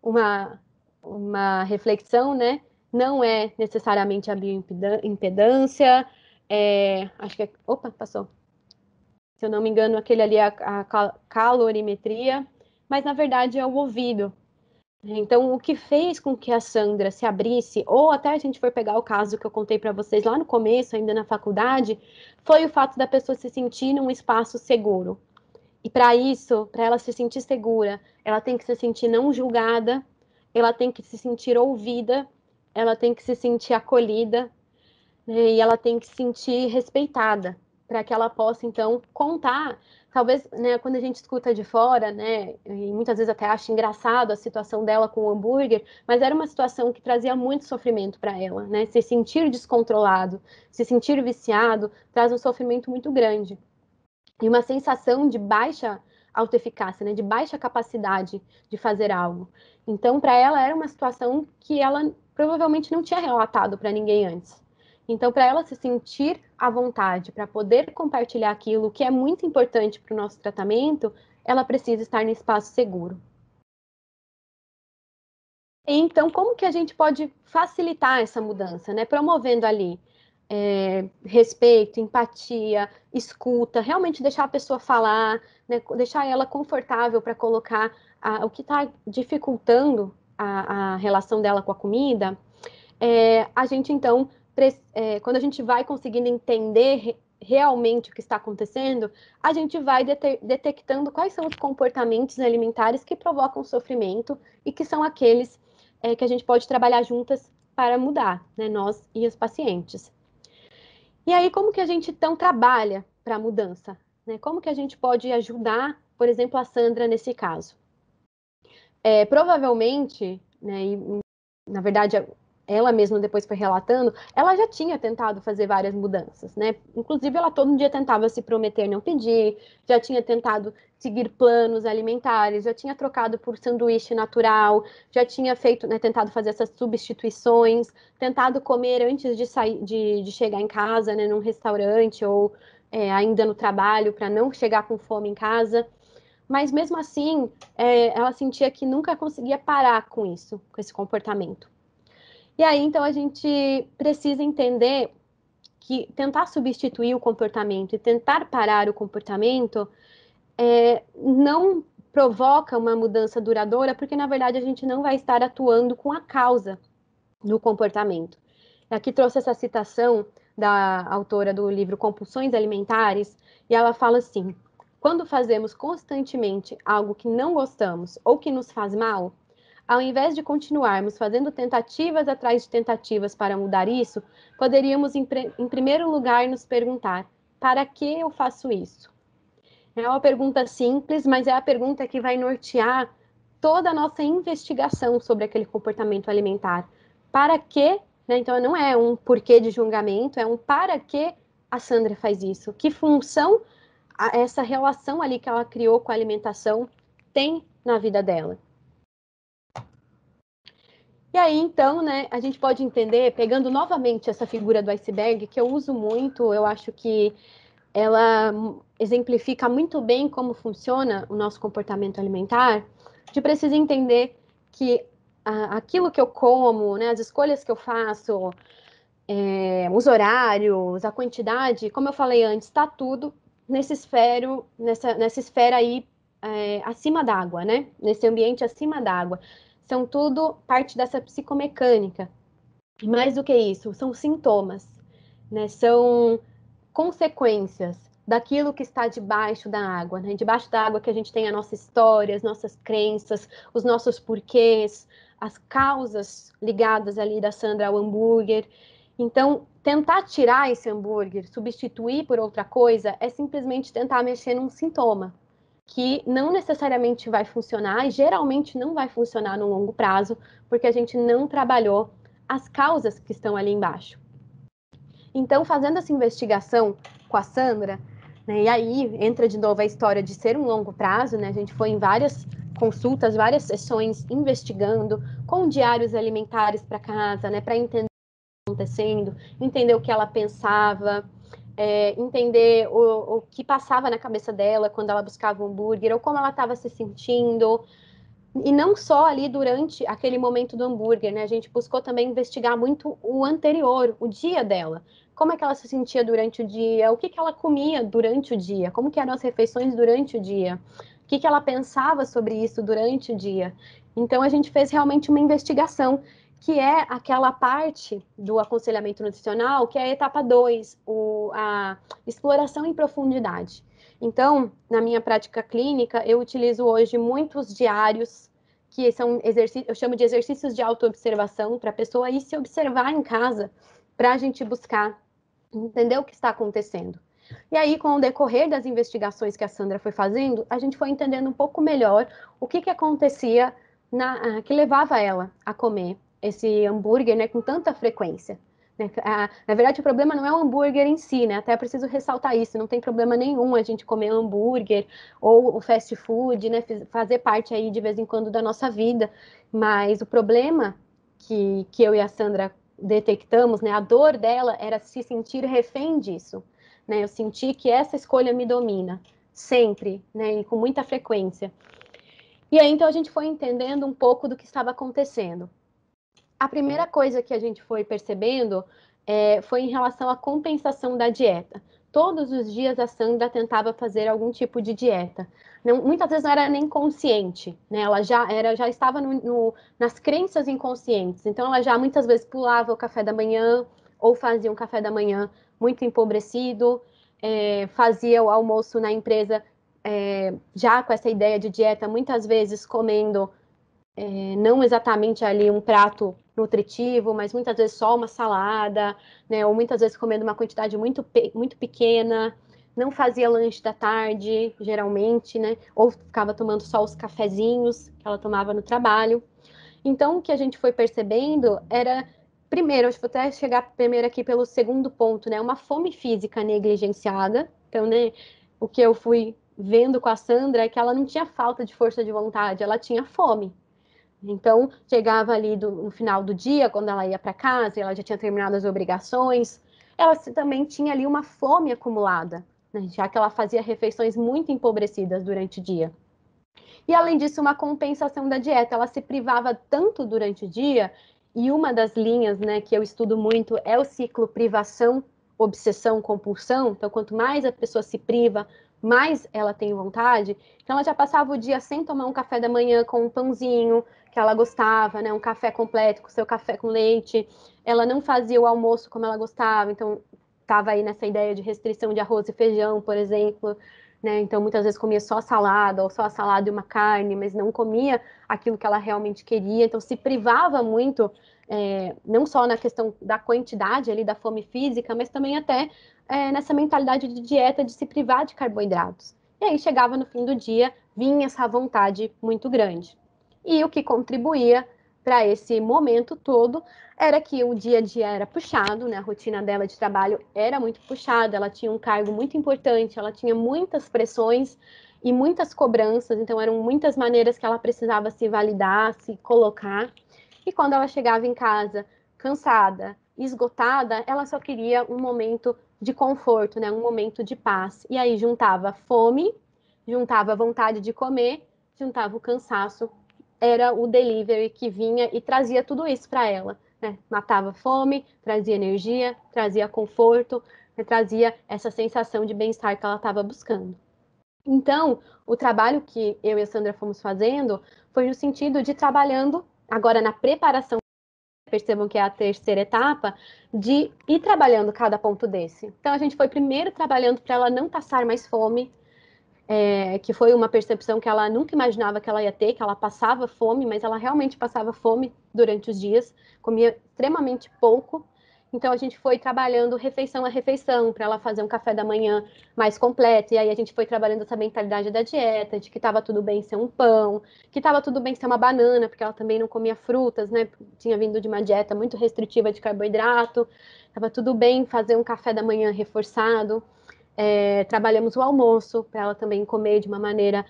uma reflexão, né? Não é necessariamente a bioimpedância, acho que é, opa, passou. Se eu não me engano, aquele ali é a calorimetria, mas na verdade é o ouvido. Então, o que fez com que a Sandra se abrisse, ou até a gente for pegar o caso que eu contei para vocês lá no começo, ainda na faculdade, foi o fato da pessoa se sentir num espaço seguro. E para isso, para ela se sentir segura, ela tem que se sentir não julgada, ela tem que se sentir ouvida, ela tem que se sentir acolhida, né, e ela tem que se sentir respeitada, para que ela possa, então, contar. Talvez, né, quando a gente escuta de fora, né, e muitas vezes até acha engraçado a situação dela com o hambúrguer, mas era uma situação que trazia muito sofrimento para ela, né? Se sentir descontrolado, se sentir viciado, traz um sofrimento muito grande. E uma sensação de baixa autoeficácia, né, de baixa capacidade de fazer algo. Então, para ela, era uma situação que ela provavelmente não tinha relatado para ninguém antes. Então, para ela se sentir à vontade, para poder compartilhar aquilo que é muito importante para o nosso tratamento, ela precisa estar em espaço seguro. Então, como que a gente pode facilitar essa mudança, né? Promovendo ali respeito, empatia, escuta, realmente deixar a pessoa falar, né? Deixar ela confortável para colocar o que está dificultando a relação dela com a comida, a gente então, quando a gente vai conseguindo entender realmente o que está acontecendo, a gente vai detectando quais são os comportamentos alimentares que provocam sofrimento e que são aqueles que a gente pode trabalhar juntas para mudar, né, nós e os pacientes. E aí, como que a gente então trabalha para a mudança? Né? Como que a gente pode ajudar, por exemplo, a Sandra nesse caso? Provavelmente, né, e, na verdade, ela mesma depois foi relatando, ela já tinha tentado fazer várias mudanças, né? Inclusive, ela todo dia tentava se prometer não pedir, já tinha tentado seguir planos alimentares, já tinha trocado por sanduíche natural, já tinha feito, né, tentado fazer essas substituições, tentado comer antes de sair, de chegar em casa, né, num restaurante ou ainda no trabalho, para não chegar com fome em casa. Mas mesmo assim, ela sentia que nunca conseguia parar com isso, com esse comportamento. E aí, então, a gente precisa entender que tentar substituir o comportamento e tentar parar o comportamento não provoca uma mudança duradoura, porque, na verdade, a gente não vai estar atuando com a causa do comportamento. Aqui trouxe essa citação da autora do livro Compulsões Alimentares, e ela fala assim: quando fazemos constantemente algo que não gostamos ou que nos faz mal, ao invés de continuarmos fazendo tentativas atrás de tentativas para mudar isso, poderíamos, em primeiro lugar, nos perguntar: para que eu faço isso? É uma pergunta simples, mas é a pergunta que vai nortear toda a nossa investigação sobre aquele comportamento alimentar. Para que, né? Então não é um porquê de julgamento, é um para que a Sandra faz isso. Que função essa relação ali que ela criou com a alimentação tem na vida dela. E aí, então, né, a gente pode entender, pegando novamente essa figura do iceberg, que eu uso muito, eu acho que ela exemplifica muito bem como funciona o nosso comportamento alimentar. A gente precisa entender que aquilo que eu como, né, as escolhas que eu faço, os horários, a quantidade, como eu falei antes, está tudo nessa esfera aí acima d'água, né? Nesse ambiente acima d'água. São tudo parte dessa psicomecânica. E mais do que isso, são sintomas, né? São consequências daquilo que está debaixo da água, né? Debaixo da água que a gente tem a nossa história, as nossas crenças, os nossos porquês, as causas ligadas ali da Sandra ao hambúrguer. Então, tentar tirar esse hambúrguer, substituir por outra coisa, é simplesmente tentar mexer num sintoma, que não necessariamente vai funcionar e geralmente não vai funcionar no longo prazo, porque a gente não trabalhou as causas que estão ali embaixo. Então, fazendo essa investigação com a Sandra, né, e aí entra de novo a história de ser um longo prazo, né? A gente foi em várias consultas, várias sessões investigando, com diários alimentares para casa, né, para entender o que estava acontecendo, entender o que ela pensava, entender o que passava na cabeça dela quando ela buscava um hambúrguer, ou como ela estava se sentindo. E não só ali durante aquele momento do hambúrguer, né? A gente buscou também investigar muito o anterior, o dia dela. Como é que ela se sentia durante o dia, o que que ela comia durante o dia, como que eram as refeições durante o dia, o que que ela pensava sobre isso durante o dia. Então, a gente fez realmente uma investigação, que é aquela parte do aconselhamento nutricional, que é a etapa 2, a exploração em profundidade. Então, na minha prática clínica, eu utilizo hoje muitos diários, que são exercícios, eu chamo de exercícios de autoobservação, para a pessoa ir se observar em casa, para a gente buscar entender o que está acontecendo. E aí, com o decorrer das investigações que a Sandra foi fazendo, a gente foi entendendo um pouco melhor o que acontecia, que levava ela a comer esse hambúrguer, né, com tanta frequência. Na verdade, o problema não é o hambúrguer em si, né? Até preciso ressaltar isso. Não tem problema nenhum a gente comer hambúrguer ou o fast food, né? Fazer parte aí de vez em quando da nossa vida. Mas o problema que eu e a Sandra detectamos, né? A dor dela era se sentir refém disso, né? Eu senti que essa escolha me domina sempre, né? E com muita frequência. E aí, então, a gente foi entendendo um pouco do que estava acontecendo. A primeira coisa que a gente foi percebendo foi em relação à compensação da dieta. todos os dias a Sandra tentava fazer algum tipo de dieta. Não, muitas vezes não era nem consciente, né? Ela já estava nas crenças inconscientes. Então, ela já muitas vezes pulava o café da manhã ou fazia um café da manhã muito empobrecido, fazia o almoço na empresa já com essa ideia de dieta, muitas vezes comendo não exatamente ali um prato nutritivo, mas muitas vezes só uma salada, né? Ou muitas vezes comendo uma quantidade muito pequena, não fazia lanche da tarde, geralmente, né? Ou ficava tomando só os cafezinhos que ela tomava no trabalho. Então, o que a gente foi percebendo era, primeiro, acho que vou até chegar primeiro aqui pelo segundo ponto, né? Uma fome física negligenciada. Então, né, o que eu fui vendo com a Sandra é que ela não tinha falta de força de vontade, ela tinha fome. Então, chegava ali no final do dia, quando ela ia para casa, e ela já tinha terminado as obrigações, ela também tinha ali uma fome acumulada, né? Já que ela fazia refeições muito empobrecidas durante o dia. E, além disso, uma compensação da dieta. Ela se privava tanto durante o dia, e uma das linhas, né, que eu estudo muito é o ciclo privação, obsessão, compulsão. Então, quanto mais a pessoa se priva, mais ela tem vontade. Então, ela já passava o dia sem tomar um café da manhã com um pãozinho que ela gostava, né, um café completo com seu café com leite. Ela não fazia o almoço como ela gostava, então estava aí nessa ideia de restrição de arroz e feijão, por exemplo, né? Então, muitas vezes comia só salada, ou só a salada e uma carne, mas não comia aquilo que ela realmente queria. Então, se privava muito, não só na questão da quantidade ali da fome física, mas também até nessa mentalidade de dieta de se privar de carboidratos. E aí chegava no fim do dia, vinha essa vontade muito grande. E o que contribuía para esse momento todo era que o dia a dia era puxado, né? A rotina dela de trabalho era muito puxada, ela tinha um cargo muito importante, ela tinha muitas pressões e muitas cobranças, então eram muitas maneiras que ela precisava se validar, se colocar. E quando ela chegava em casa cansada, esgotada, ela só queria um momento de conforto, né? Um momento de paz. E aí juntava fome, juntava vontade de comer, juntava o cansaço, era o delivery que vinha e trazia tudo isso para ela, né? Matava fome, trazia energia, trazia conforto, né? Trazia essa sensação de bem-estar que ela estava buscando. Então, o trabalho que eu e a Sandra fomos fazendo foi no sentido de trabalhando agora na preparação, percebam que é a terceira etapa, de ir trabalhando cada ponto desse. Então, a gente foi primeiro trabalhando para ela não passar mais fome, que foi uma percepção que ela nunca imaginava que ela ia ter, que ela passava fome, mas ela realmente passava fome durante os dias, comia extremamente pouco. Então a gente foi trabalhando refeição a refeição para ela fazer um café da manhã mais completo. E aí a gente foi trabalhando essa mentalidade da dieta, de que estava tudo bem ser um pão, que estava tudo bem ser uma banana, porque ela também não comia frutas, né? Tinha vindo de uma dieta muito restritiva de carboidrato. Estava tudo bem fazer um café da manhã reforçado. Trabalhamos o almoço para ela também comer de uma maneira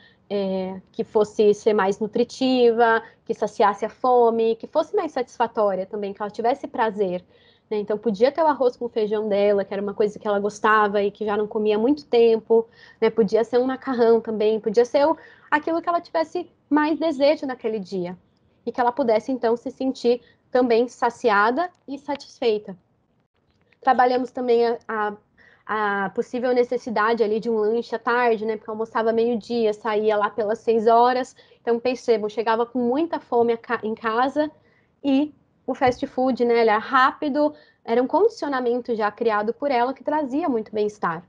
que fosse ser mais nutritiva, que saciasse a fome, que fosse mais satisfatória também, que ela tivesse prazer. Né? Então, podia ter o arroz com feijão dela, que era uma coisa que ela gostava e que já não comia há muito tempo, né? Podia ser um macarrão também, podia ser aquilo que ela tivesse mais desejo naquele dia. E que ela pudesse, então, se sentir também saciada e satisfeita. Trabalhamos também a possível necessidade ali de um lanche à tarde, né? Porque eu almoçava meio-dia, saía lá pelas 6 horas. Então, percebam, chegava com muita fome em casa e o fast food, né? Ele era rápido, era um condicionamento já criado por ela que trazia muito bem-estar.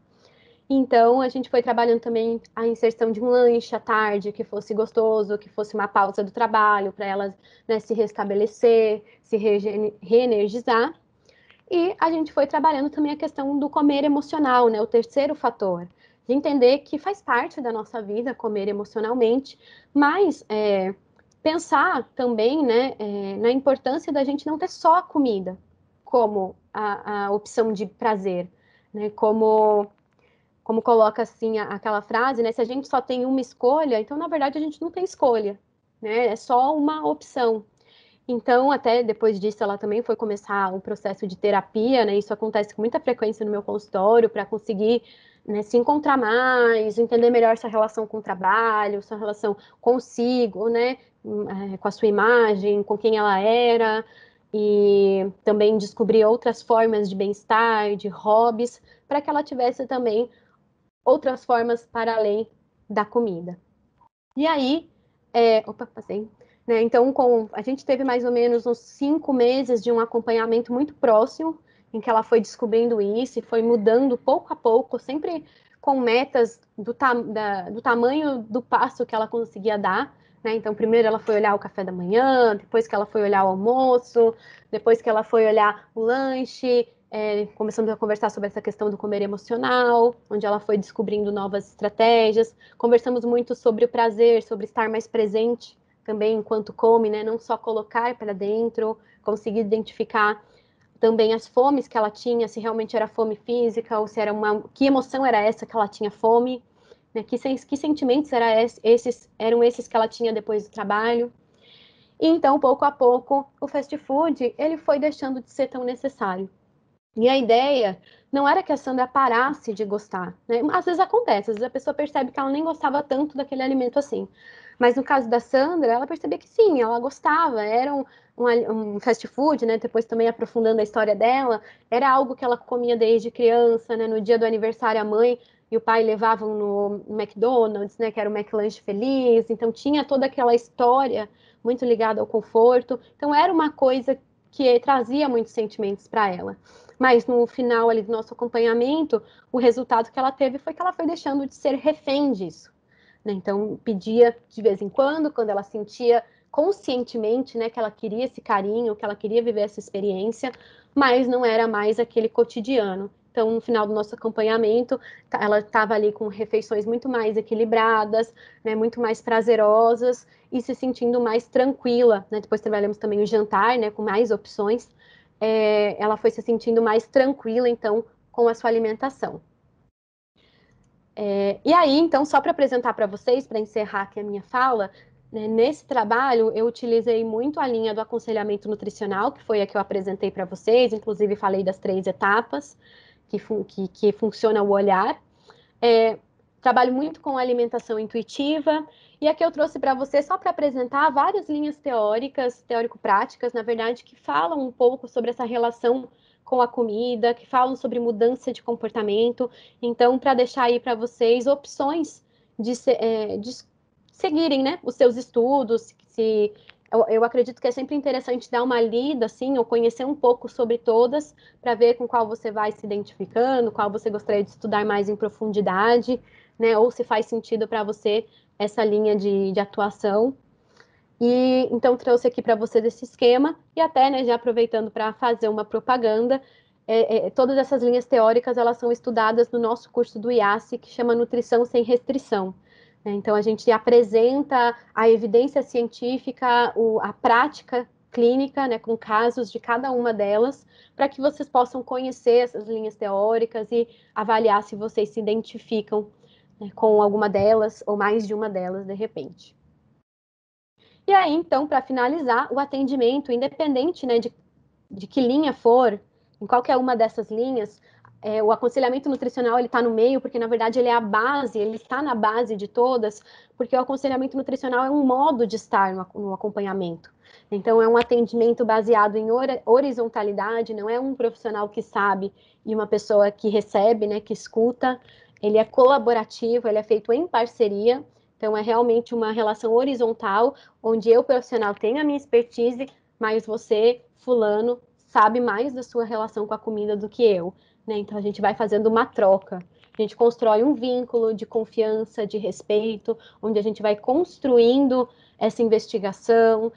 Então, a gente foi trabalhando também a inserção de um lanche à tarde que fosse gostoso, que fosse uma pausa do trabalho para ela, né, se restabelecer, se reenergizar. E a gente foi trabalhando também a questão do comer emocional, né? O terceiro fator, de entender que faz parte da nossa vida comer emocionalmente, mas pensar também, né, na importância da gente não ter só a comida como a opção de prazer, né? Como coloca assim aquela frase, né? Se a gente só tem uma escolha, então na verdade a gente não tem escolha, né? É só uma opção. Então, até depois disso, ela também foi começar um processo de terapia, né? Isso acontece com muita frequência no meu consultório, para conseguir, né, se encontrar mais, entender melhor sua relação com o trabalho, sua relação consigo, né? Com a sua imagem, com quem ela era. e também descobrir outras formas de bem-estar, de hobbies, para que ela tivesse também outras formas para além da comida. E aí, passei. Né? Então, a gente teve mais ou menos uns 5 meses de um acompanhamento muito próximo, em que ela foi descobrindo isso e foi mudando pouco a pouco, sempre com metas do tamanho do passo que ela conseguia dar. Né? Então, primeiro ela foi olhar o café da manhã, depois que ela foi olhar o almoço, depois que ela foi olhar o lanche, começamos a conversar sobre essa questão do comer emocional, onde ela foi descobrindo novas estratégias. Conversamos muito sobre o prazer, sobre estar mais presente também enquanto come, né? Não só colocar para dentro, conseguir identificar também as fomes que ela tinha, se realmente era fome física ou se era que emoção era essa que ela tinha fome, né? Que sentimentos eram esses que ela tinha depois do trabalho. E então, pouco a pouco, o fast food ele foi deixando de ser tão necessário. E a ideia não era que a Sandra parasse de gostar, né? Às vezes acontece, às vezes a pessoa percebe que ela nem gostava tanto daquele alimento assim. Mas no caso da Sandra, ela percebia que sim, ela gostava, era um fast food, né? Depois também aprofundando a história dela, era algo que ela comia desde criança, né? No dia do aniversário, a mãe e o pai levavam no McDonald's, né? Que era o McLanche Feliz, então tinha toda aquela história muito ligada ao conforto. Então era uma coisa que trazia muitos sentimentos para ela. Mas no final ali do nosso acompanhamento, o resultado que ela teve foi que ela foi deixando de ser refém disso. Né? Então, pedia de vez em quando ela sentia conscientemente, né, que ela queria esse carinho, que ela queria viver essa experiência, mas não era mais aquele cotidiano. Então, no final do nosso acompanhamento, ela estava ali com refeições muito mais equilibradas, né, muito mais prazerosas e se sentindo mais tranquila. Né? Depois trabalhamos também o jantar, né, com mais opções. Ela foi se sentindo mais tranquila, então, com a sua alimentação. E aí, então, só para apresentar para vocês, para encerrar aqui a minha fala, né, nesse trabalho eu utilizei muito a linha do aconselhamento nutricional, que foi a que eu apresentei para vocês, inclusive falei das 3 etapas que funciona o olhar. Trabalho muito com alimentação intuitiva, e aqui eu trouxe para você só para apresentar várias linhas teóricas, teórico-práticas, na verdade, que falam um pouco sobre essa relação com a comida, que falam sobre mudança de comportamento. Então, para deixar aí para vocês opções de seguirem, né, os seus estudos, eu acredito que é sempre interessante dar uma lida, assim, ou conhecer um pouco sobre todas, para ver com qual você vai se identificando, qual você gostaria de estudar mais em profundidade, né? Ou se faz sentido para você essa linha de atuação. E então trouxe aqui para vocês esse esquema, e até, né, já aproveitando para fazer uma propaganda, todas essas linhas teóricas elas são estudadas no nosso curso do IASSE, que chama Nutrição Sem Restrição. Então, a gente apresenta a evidência científica, a prática clínica, né, com casos de cada uma delas, para que vocês possam conhecer essas linhas teóricas e avaliar se vocês se identificam, né, com alguma delas ou mais de uma delas, de repente. E aí, então, para finalizar, o atendimento, independente, né, de que linha for, em qualquer uma dessas linhas, o aconselhamento nutricional ele está no meio, porque na verdade ele é a base, ele está na base de todas, porque o aconselhamento nutricional é um modo de estar no acompanhamento. Então, é um atendimento baseado em horizontalidade, não é um profissional que sabe e uma pessoa que recebe, né, que escuta. Ele é colaborativo, ele é feito em parceria. Então, é realmente uma relação horizontal, onde eu, profissional, tenho a minha expertise, mas você, fulano, sabe mais da sua relação com a comida do que eu, né? Então a gente vai fazendo uma troca. A gente constrói um vínculo de confiança, de respeito, onde a gente vai construindo essa investigação,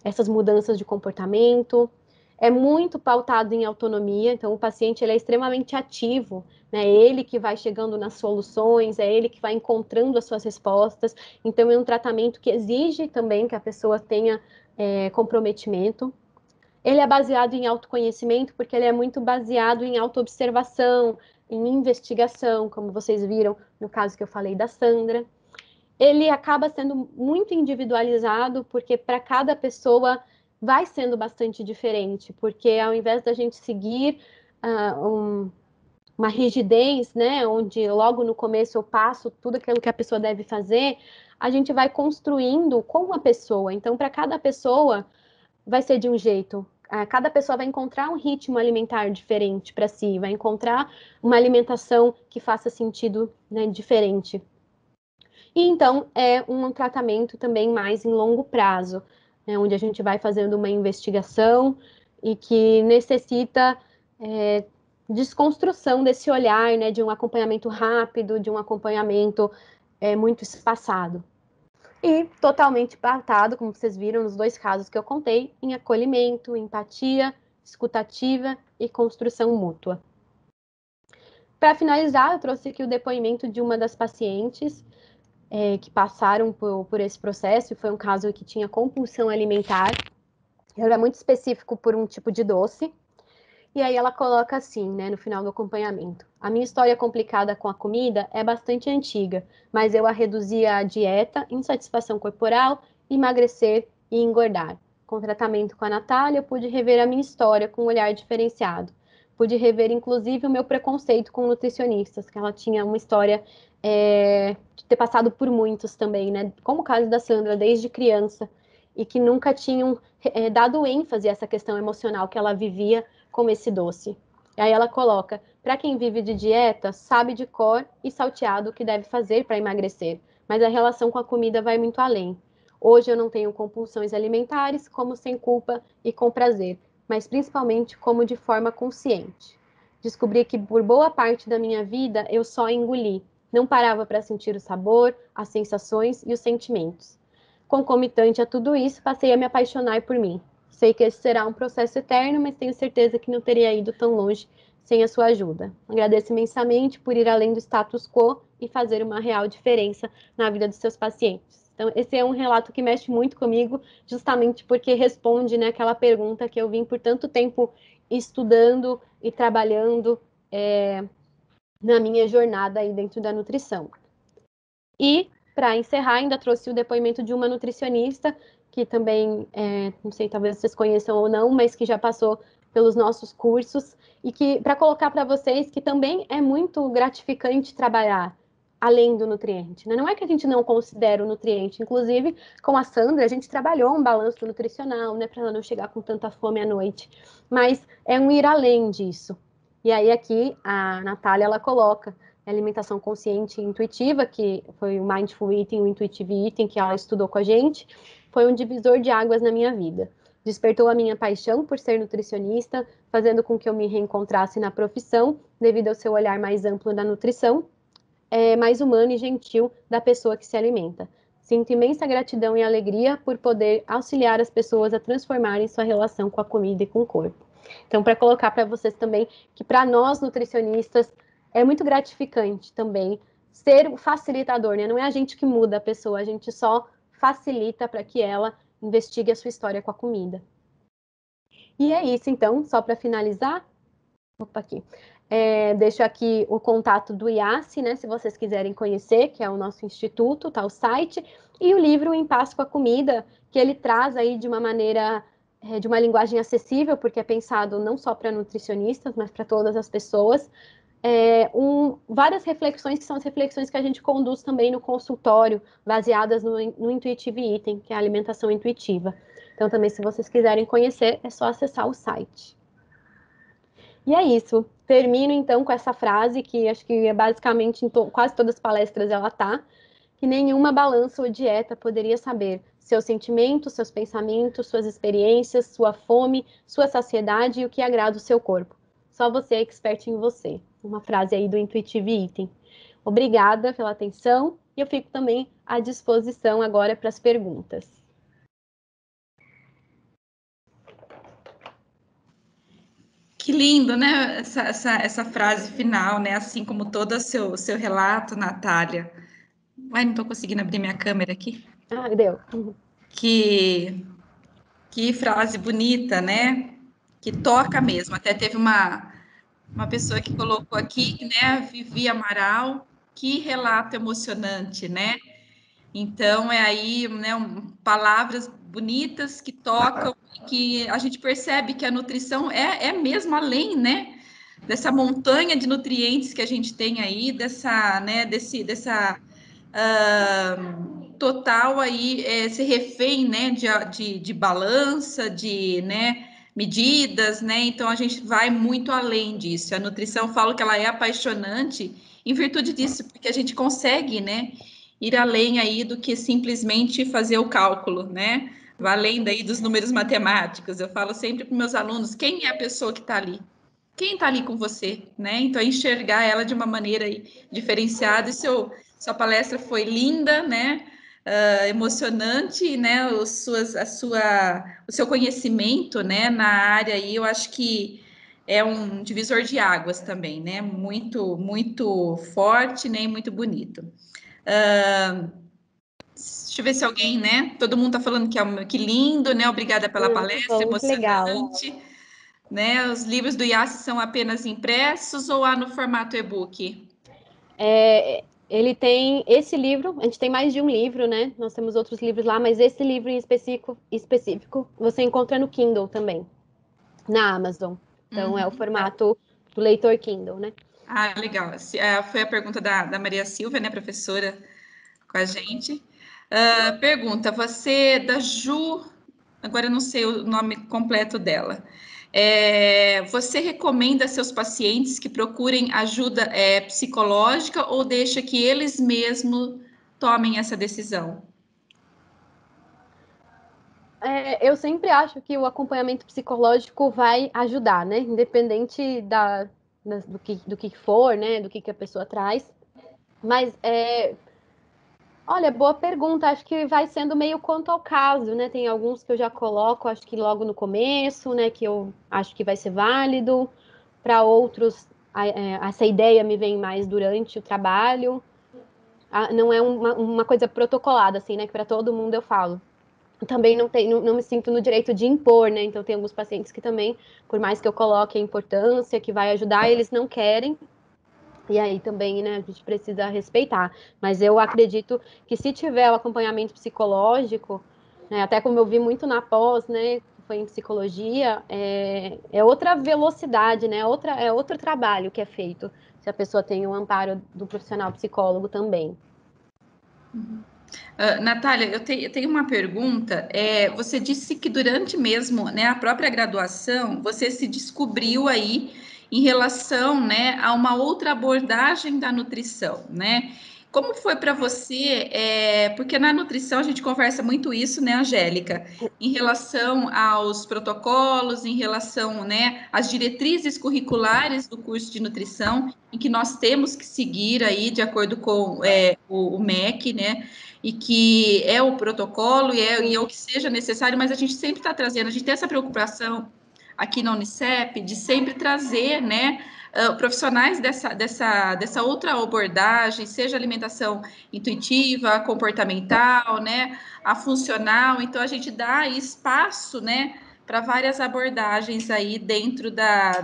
essas mudanças de comportamento. É muito pautado em autonomia, então o paciente ele é extremamente ativo, né? É ele que vai chegando nas soluções, é ele que vai encontrando as suas respostas. Então é um tratamento que exige também que a pessoa tenha comprometimento. Ele é baseado em autoconhecimento, porque ele é muito baseado em autoobservação, em investigação, como vocês viram no caso que eu falei da Sandra. Ele acaba sendo muito individualizado, porque para cada pessoa vai sendo bastante diferente, porque ao invés da gente seguir uma rigidez, né, onde logo no começo eu passo tudo aquilo que a pessoa deve fazer, a gente vai construindo com a pessoa. Então, para cada pessoa, vai ser de um jeito. Cada pessoa vai encontrar um ritmo alimentar diferente para si, vai encontrar uma alimentação que faça sentido, né, diferente. E então é um tratamento também mais em longo prazo, né, onde a gente vai fazendo uma investigação e que necessita desconstrução desse olhar, né, de um acompanhamento rápido, de um acompanhamento muito espaçado. E totalmente pautado, como vocês viram nos 2 casos que eu contei, em acolhimento, empatia, escutativa e construção mútua. Para finalizar, eu trouxe aqui o depoimento de uma das pacientes que passaram por esse processo, e foi um caso que tinha compulsão alimentar, era muito específico por um tipo de doce, e aí ela coloca assim, né, no final do acompanhamento: a minha história complicada com a comida é bastante antiga, mas eu a reduzia à dieta, insatisfação corporal, emagrecer e engordar. Com tratamento com a Natália, eu pude rever a minha história com um olhar diferenciado. Pude rever, inclusive, o meu preconceito com nutricionistas, que ela tinha uma história de ter passado por muitos também, né? Como o caso da Sandra, desde criança, e que nunca tinham dado ênfase a essa questão emocional que ela vivia com esse doce. E aí ela coloca: para quem vive de dieta, sabe de cor e salteado o que deve fazer para emagrecer, mas a relação com a comida vai muito além. Hoje eu não tenho compulsões alimentares, como sem culpa e com prazer, mas principalmente como de forma consciente. Descobri que por boa parte da minha vida eu só engoli, não parava para sentir o sabor, as sensações e os sentimentos. Concomitante a tudo isso, passei a me apaixonar por mim. Sei que esse será um processo eterno, mas tenho certeza que não teria ido tão longe sem a sua ajuda. Agradeço imensamente por ir além do status quo e fazer uma real diferença na vida dos seus pacientes. Então, esse é um relato que mexe muito comigo, justamente porque responde, né, aquela pergunta que eu vim por tanto tempo estudando e trabalhando na minha jornada aí dentro da nutrição. E, para encerrar, ainda trouxe o depoimento de uma nutricionista, que também, não sei, talvez vocês conheçam ou não, mas que já passou pelos nossos cursos, e que, para colocar para vocês, que também é muito gratificante trabalhar além do nutriente, né? Não é que a gente não considera o nutriente, inclusive, com a Sandra, a gente trabalhou um balanço nutricional, né, para ela não chegar com tanta fome à noite, mas é um ir além disso. E aí aqui a Natália, ela coloca alimentação consciente e intuitiva, que foi o Mindful Eating, o Intuitive Eating, que ela estudou com a gente, foi um divisor de águas na minha vida. Despertou a minha paixão por ser nutricionista, fazendo com que eu me reencontrasse na profissão, devido ao seu olhar mais amplo da nutrição, mais humano e gentil da pessoa que se alimenta. Sinto imensa gratidão e alegria por poder auxiliar as pessoas a transformarem sua relação com a comida e com o corpo. Então, para colocar para vocês também que para nós nutricionistas é muito gratificante também ser o facilitador, né? Não é a gente que muda a pessoa, a gente só facilita para que ela investigue a sua história com a comida. E é isso, então, só para finalizar. Opa, aqui. Deixo aqui o contato do IASSE, né? Se vocês quiserem conhecer, que é o nosso instituto, tá o site, e o livro Em Paz com a Comida, que ele traz aí de uma maneira, de uma linguagem acessível, porque é pensado não só para nutricionistas, mas para todas as pessoas. Várias reflexões que são as reflexões que a gente conduz também no consultório, baseadas no Intuitive Eating, que é a alimentação intuitiva. Então, também, se vocês quiserem conhecer, é só acessar o site. E é isso. Termino então com essa frase que acho que é basicamente em quase todas as palestras ela tá, que nenhuma balança ou dieta poderia saber seus sentimentos, seus pensamentos, suas experiências, sua fome, sua saciedade e o que agrada o seu corpo. Só você é expert em você. Uma frase aí do Intuitive Eating. Obrigada pela atenção e eu fico também à disposição agora para as perguntas. Que lindo, né? Essa frase final, né? Assim como todo o seu relato, Natália. Ai, não estou conseguindo abrir minha câmera aqui. Ah, deu. Que frase bonita, né? Que toca mesmo. Até teve uma pessoa que colocou aqui, né? Vivi Amaral, que relato emocionante, né? Então, é aí, né, palavras bonitas que tocam, que a gente percebe que a nutrição é mesmo além, né? Dessa montanha de nutrientes que a gente tem aí, dessa total aí ser refém, né, de balança, de, né, medidas, né? Então a gente vai muito além disso. A nutrição, eu falo que ela é apaixonante em virtude disso, porque a gente consegue, né, ir além aí do que simplesmente fazer o cálculo, né? Vai além daí dos números matemáticos. Eu falo sempre para meus alunos, quem é a pessoa que está ali? Quem está ali com você, né? Então, enxergar ela de uma maneira diferenciada. E sua palestra foi linda, né? Emocionante, né? O seu conhecimento, né? Na área aí, eu acho que é um divisor de águas também, né? Muito, muito forte, né? E muito bonito. Deixa eu ver se alguém, né? Todo mundo está falando que lindo, né? Obrigada pela Que palestra, bom, que legal. emocionante. Né? Os livros do IASSE são apenas impressos ou há no formato e-book? Ele tem esse livro, a gente tem mais de um livro, né? Nós temos outros livros lá, mas esse livro em específico você encontra no Kindle também, na Amazon. Então é o formato do leitor Kindle, né? Ah, legal. Foi a pergunta da Maria Silvia, né, professora, com a gente. Pergunta, você, da Ju, agora eu não sei o nome completo dela. Você recomenda a seus pacientes que procurem ajuda psicológica ou deixa que eles mesmos tomem essa decisão? Eu sempre acho que o acompanhamento psicológico vai ajudar, né? Independente do que for, né? Do que a pessoa traz. Mas, olha, boa pergunta. Acho que vai sendo meio quanto ao caso, né? Tem alguns que eu já coloco, acho que logo no começo, né? Que eu acho que vai ser válido. Para outros, essa ideia me vem mais durante o trabalho. Não é uma coisa protocolada, assim, né? Que para todo mundo eu falo. Também não me sinto no direito de impor, né? Então tem alguns pacientes que também, por mais que eu coloque a importância, que vai ajudar, eles não querem. E aí também, né, a gente precisa respeitar. Mas eu acredito que se tiver o acompanhamento psicológico, né, até como eu vi muito na pós, né, que foi em psicologia, é outra velocidade, né? É outro trabalho que é feito, se a pessoa tem o amparo do profissional psicólogo também. Natália, eu tenho uma pergunta. Você disse que durante mesmo, né, a própria graduação, você se descobriu aí em relação, né, a uma outra abordagem da nutrição, né? Como foi para você? Porque na nutrição a gente conversa muito isso, né, Angélica? Em relação aos protocolos, em relação, né, às diretrizes curriculares do curso de nutrição, em que nós temos que seguir aí de acordo com o MEC, né? E que é o protocolo e é o que seja necessário, mas a gente sempre está trazendo, a gente tem essa preocupação aqui na Unicep de sempre trazer, né, profissionais dessa outra abordagem, seja alimentação intuitiva, comportamental, né, a funcional, então a gente dá espaço, né, para várias abordagens aí dentro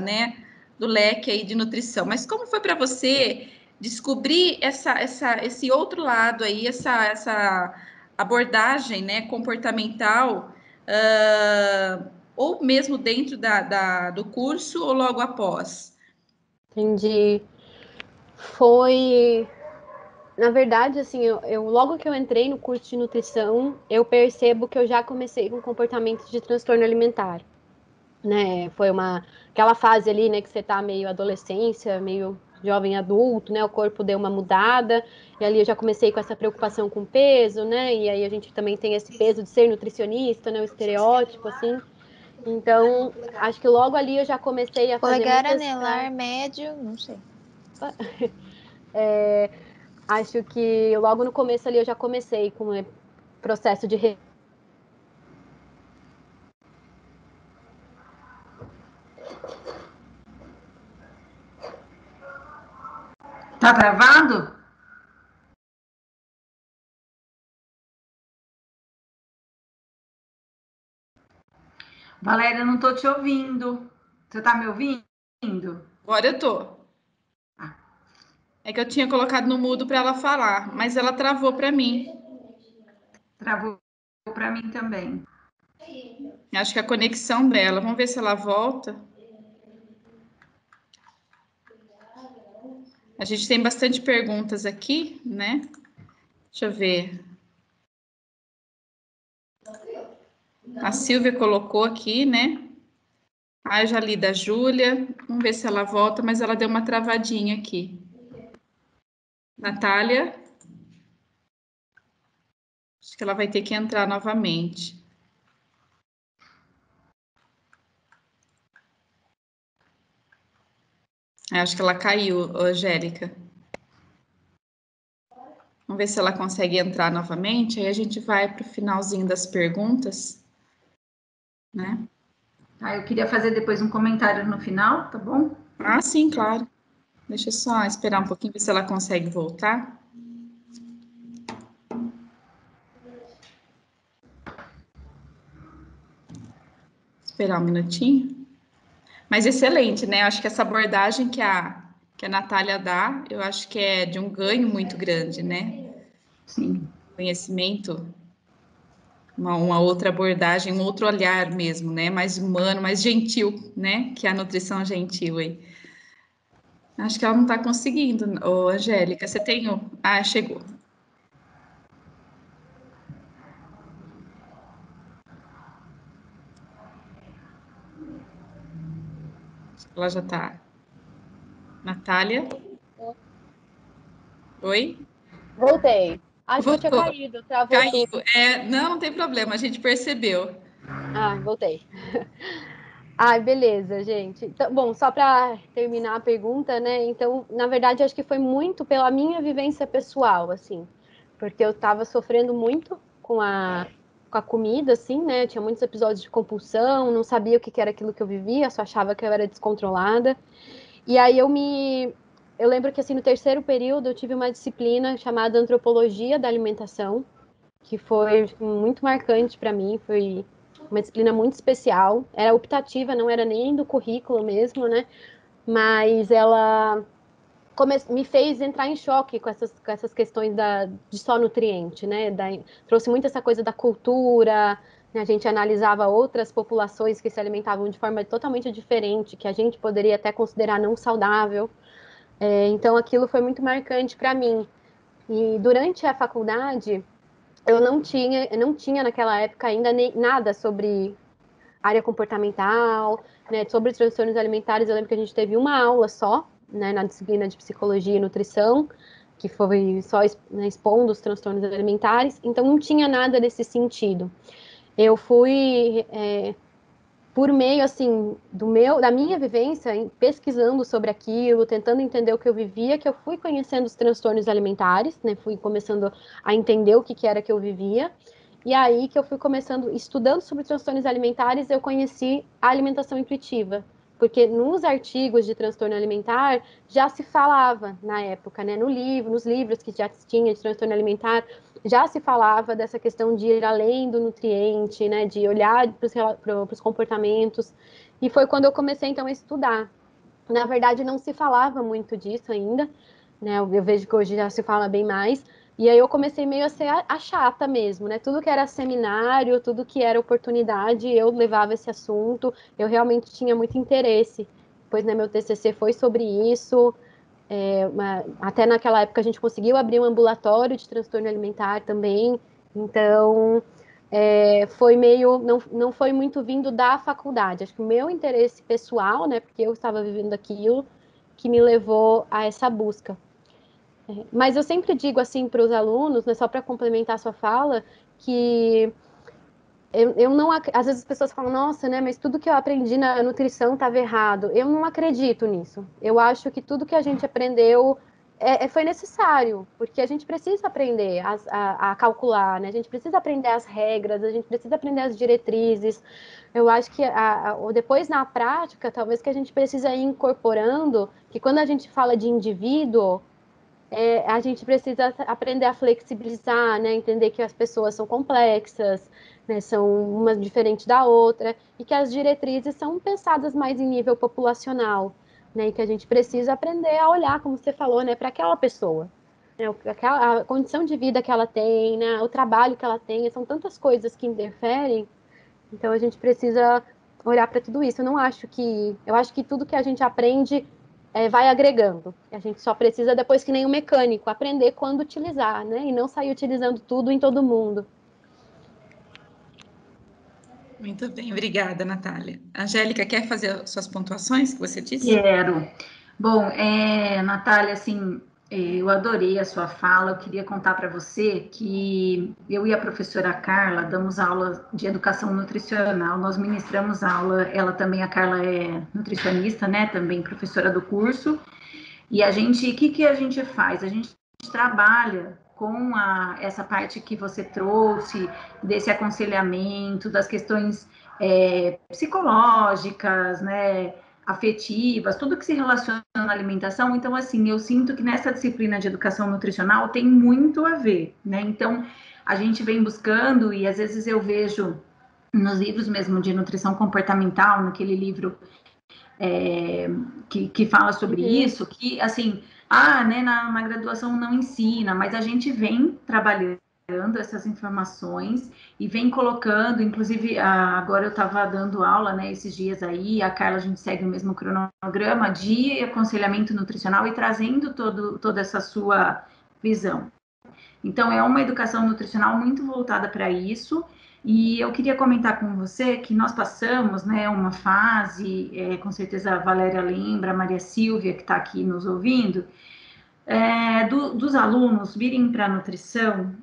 né, do leque aí de nutrição. Mas como foi para você descobrir esse outro lado aí, essa abordagem, né, comportamental, ou mesmo dentro do curso ou logo após? Entendi. Foi, na verdade, assim, logo que eu entrei no curso de nutrição, eu percebo que eu já comecei com comportamentos de transtorno alimentar, né? Foi aquela fase ali, né, que você tá meio adolescência, meio jovem adulto, né? O corpo deu uma mudada, e ali eu já comecei com essa preocupação com peso, né? E aí a gente também tem esse peso de ser nutricionista, né? O estereótipo, assim. Então, acho que logo ali eu já comecei a fazer Polegar muitas anelar médio, não sei. Acho que logo no começo ali eu já comecei com o processo de. Tá travado? Valéria, eu não tô te ouvindo. Você tá me ouvindo? Agora eu tô. É que eu tinha colocado no mudo para ela falar, mas ela travou para mim. Travou para mim também. Acho que é a conexão dela. Vamos ver se ela volta. A gente tem bastante perguntas aqui, né? Deixa eu ver. A Silvia colocou aqui, né? Ah, eu já li da Júlia. Vamos ver se ela volta, mas ela deu uma travadinha aqui. Natália? Acho que ela vai ter que entrar novamente. Acho que ela caiu, Angélica. Vamos ver se ela consegue entrar novamente. Aí a gente vai para o finalzinho das perguntas, né? Eu queria fazer depois um comentário no final, tá bom? Ah, sim, claro. Deixa eu só esperar um pouquinho, ver se ela consegue voltar. Esperar um minutinho. Mas excelente, né? Eu acho que essa abordagem que a Natália dá, eu acho que é de um ganho muito grande, né? Sim. Conhecimento, uma outra abordagem, um outro olhar mesmo, né? Mais humano, mais gentil, né? Que é a nutrição gentil aí. Acho que ela não está conseguindo, ô, Angélica. Você tem o... Ah, chegou. Ela já está. Natália? Oi? Voltei. Acho que eu tinha Voltou. caído, travou Caiu. tudo. Não, não tem problema, a gente percebeu. Ah, voltei. Ai, beleza, gente. Então, bom, só para terminar a pergunta, né? Então, na verdade, acho que foi muito pela minha vivência pessoal, assim, porque eu estava sofrendo muito com a comida, assim, né? Eu tinha muitos episódios de compulsão, não sabia o que era aquilo que eu vivia, só achava que eu era descontrolada. E aí eu lembro que assim no terceiro período eu tive uma disciplina chamada Antropologia da Alimentação, que foi muito marcante para mim, foi uma disciplina muito especial. Era optativa, não era nem do currículo mesmo, né? Mas ela me fez entrar em choque com essas questões de só nutriente, né? Trouxe muito essa coisa da cultura, né? A gente analisava outras populações que se alimentavam de forma totalmente diferente, que a gente poderia até considerar não saudável. Então aquilo foi muito marcante para mim. E durante a faculdade, eu não tinha naquela época ainda nada sobre área comportamental, né, sobre transtornos alimentares. Eu lembro que a gente teve uma aula só, né, na disciplina de psicologia e nutrição, que foi só, né, expondo os transtornos alimentares. Então não tinha nada nesse sentido. Eu fui por meio assim da minha vivência, pesquisando sobre aquilo, tentando entender o que eu vivia, que eu fui conhecendo os transtornos alimentares, né? Fui começando a entender o que era que eu vivia. E aí que eu fui começando, estudando sobre transtornos alimentares, eu conheci a alimentação intuitiva, porque nos artigos de transtorno alimentar já se falava na época, né? Nos livros que já tinha de transtorno alimentar, já se falava dessa questão de ir além do nutriente, né, de olhar para os comportamentos. E foi quando eu comecei, então, a estudar. Na verdade, não se falava muito disso ainda, né? Eu vejo que hoje já se fala bem mais. E aí eu comecei meio a ser a chata mesmo, né? Tudo que era seminário, tudo que era oportunidade, eu levava esse assunto. Eu realmente tinha muito interesse. Pois, né, meu TCC foi sobre isso. Até naquela época a gente conseguiu abrir um ambulatório de transtorno alimentar também, então foi meio, não foi muito vindo da faculdade, acho que o meu interesse pessoal, né, porque eu estava vivendo aquilo, que me levou a essa busca. Mas eu sempre digo assim para os alunos, né, só para complementar a sua fala, que eu não, às vezes as pessoas falam, nossa, né, mas tudo que eu aprendi na nutrição estava errado. Eu não acredito nisso. Eu acho que tudo que a gente aprendeu foi necessário, porque a gente precisa aprender a calcular, né? A gente precisa aprender as regras, a gente precisa aprender as diretrizes. Eu acho que depois na prática, talvez que a gente precisa ir incorporando que quando a gente fala de indivíduo, a gente precisa aprender a flexibilizar, né? Entender que as pessoas são complexas, né? São uma diferente da outra, e que as diretrizes são pensadas mais em nível populacional, né? E que a gente precisa aprender a olhar, como você falou, né? Para aquela pessoa, né? A condição de vida que ela tem, né? O trabalho que ela tem, são tantas coisas que interferem, então a gente precisa olhar para tudo isso. Eu acho que tudo que a gente aprende vai agregando. A gente só precisa, depois que nem um mecânico, aprender quando utilizar, né? E não sair utilizando tudo em todo mundo. Muito bem, obrigada, Natália. Angélica, quer fazer suas pontuações que você disse? Quero. Bom, Natália, assim, eu adorei a sua fala. Eu queria contar para você que eu e a professora Carla damos aula de educação nutricional. Nós ministramos aula. Ela também, a Carla é nutricionista, né? Também professora do curso. E o que a gente faz? A gente trabalha com essa parte que você trouxe, desse aconselhamento, das questões psicológicas, né, afetivas, tudo que se relaciona à alimentação. Então, assim, eu sinto que nessa disciplina de educação nutricional tem muito a ver, né? Então, a gente vem buscando, e às vezes eu vejo nos livros mesmo de nutrição comportamental, naquele livro que fala sobre isso, que assim, né, na graduação não ensina, mas a gente vem trabalhando essas informações e vem colocando, inclusive agora eu estava dando aula, né, esses dias aí, a Carla, a gente segue o mesmo cronograma de aconselhamento nutricional e trazendo toda essa sua visão. Então, é uma educação nutricional muito voltada para isso. E eu queria comentar com você que nós passamos, né, uma fase, com certeza a Valéria lembra, a Maria Silvia, que está aqui nos ouvindo, dos alunos virem para a nutrição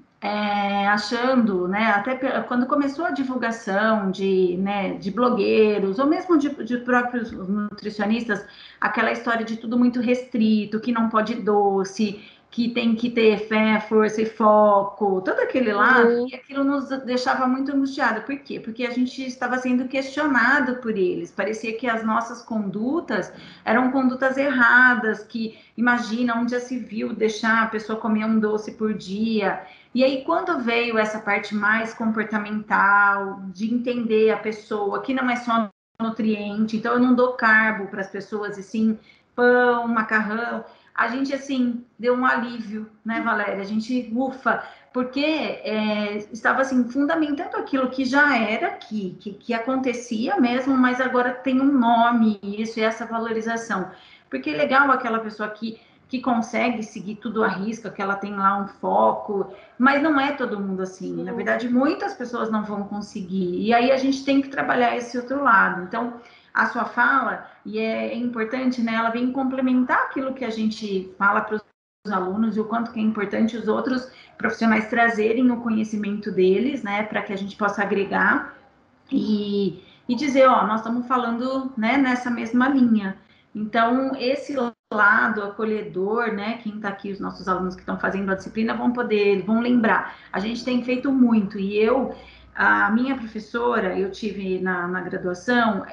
achando, né, até quando começou a divulgação de blogueiros, ou mesmo de próprios nutricionistas, aquela história de tudo muito restrito, que não pode doce, que tem que ter fé, força e foco, todo aquele lado, e aquilo nos deixava muito angustiado. Por quê? Porque a gente estava sendo questionado por eles, parecia que as nossas condutas eram condutas erradas, que imagina onde já se viu deixar a pessoa comer um doce por dia. E aí, quando veio essa parte mais comportamental, de entender a pessoa, que não é só nutriente, então eu não dou carbo para as pessoas, e sim pão, macarrão, a gente, assim, deu um alívio, né, Valéria? A gente, ufa, porque estava, assim, fundamentando aquilo que já era, que acontecia mesmo, mas agora tem um nome, isso, e essa valorização. Porque é legal aquela pessoa que consegue seguir tudo à risca, que ela tem lá um foco, mas não é todo mundo assim. Na verdade, muitas pessoas não vão conseguir. E aí a gente tem que trabalhar esse outro lado. Então, a sua fala, e é importante, né? Ela vem complementar aquilo que a gente fala para os alunos e o quanto que é importante os outros profissionais trazerem o conhecimento deles, né? Para que a gente possa agregar e dizer, ó, nós estamos falando, né, nessa mesma linha. Então, esse lado acolhedor, né, quem está aqui, os nossos alunos que estão fazendo a disciplina vão lembrar. A gente tem feito muito, e a minha professora, eu tive na graduação,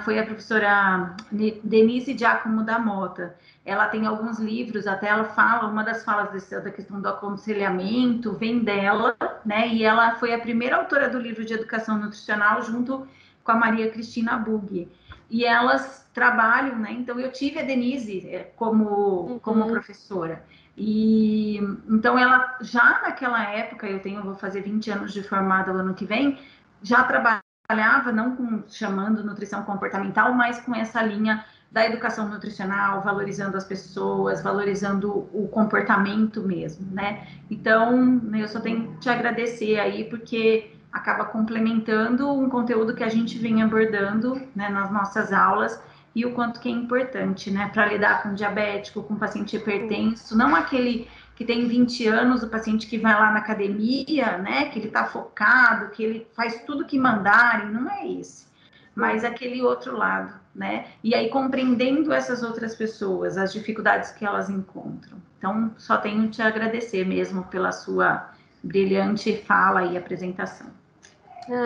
foi a professora Denise Giacomo da Mota. Ela tem alguns livros, até ela fala, uma das falas da questão do aconselhamento vem dela, né? E ela foi a primeira autora do livro de educação nutricional, junto com a Maria Cristina Buggi. E elas trabalham, né? Então eu tive a Denise como professora. E então ela já naquela época, vou fazer 20 anos de formada no ano que vem, já trabalhava não chamando nutrição comportamental, mas com essa linha da educação nutricional, valorizando as pessoas, valorizando o comportamento mesmo, né? Então, eu só tenho que te agradecer aí, porque acaba complementando um conteúdo que a gente vem abordando, né, nas nossas aulas, e o quanto que é importante, né, para lidar com diabético, com paciente hipertenso, não aquele que tem 20 anos, o paciente que vai lá na academia, né, que ele está focado, que ele faz tudo que mandarem, não é esse, mas aquele outro lado, né, e aí compreendendo essas outras pessoas, as dificuldades que elas encontram. Então, só tenho te agradecer mesmo pela sua brilhante fala e apresentação.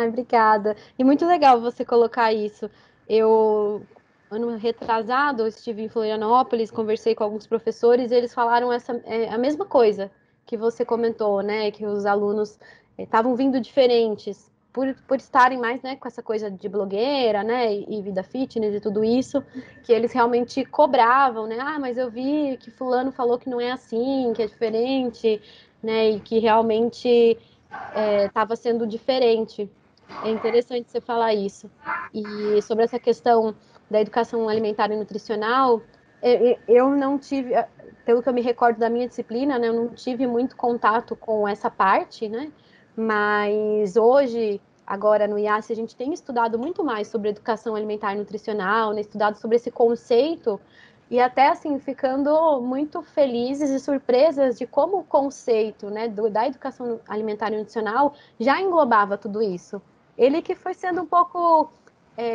Obrigada. E muito legal você colocar isso. Ano retrasado, eu estive em Florianópolis, conversei com alguns professores e eles falaram a mesma coisa que você comentou, né? Que os alunos estavam vindo diferentes, por estarem mais, né, com essa coisa de blogueira, né? E vida fitness e tudo isso, que eles realmente cobravam, né? Mas eu vi que fulano falou que não é assim, que é diferente, né? E que realmente estava sendo diferente. É interessante você falar isso. E sobre essa questão da educação alimentar e nutricional, eu não tive, pelo que eu me recordo da minha disciplina, né, eu não tive muito contato com essa parte, né? Mas hoje, agora no IASSE, a gente tem estudado muito mais sobre educação alimentar e nutricional, né, estudado sobre esse conceito, e até assim, ficando muito felizes e surpresas de como o conceito, né, da educação alimentar e nutricional já englobava tudo isso. Ele que foi sendo um pouco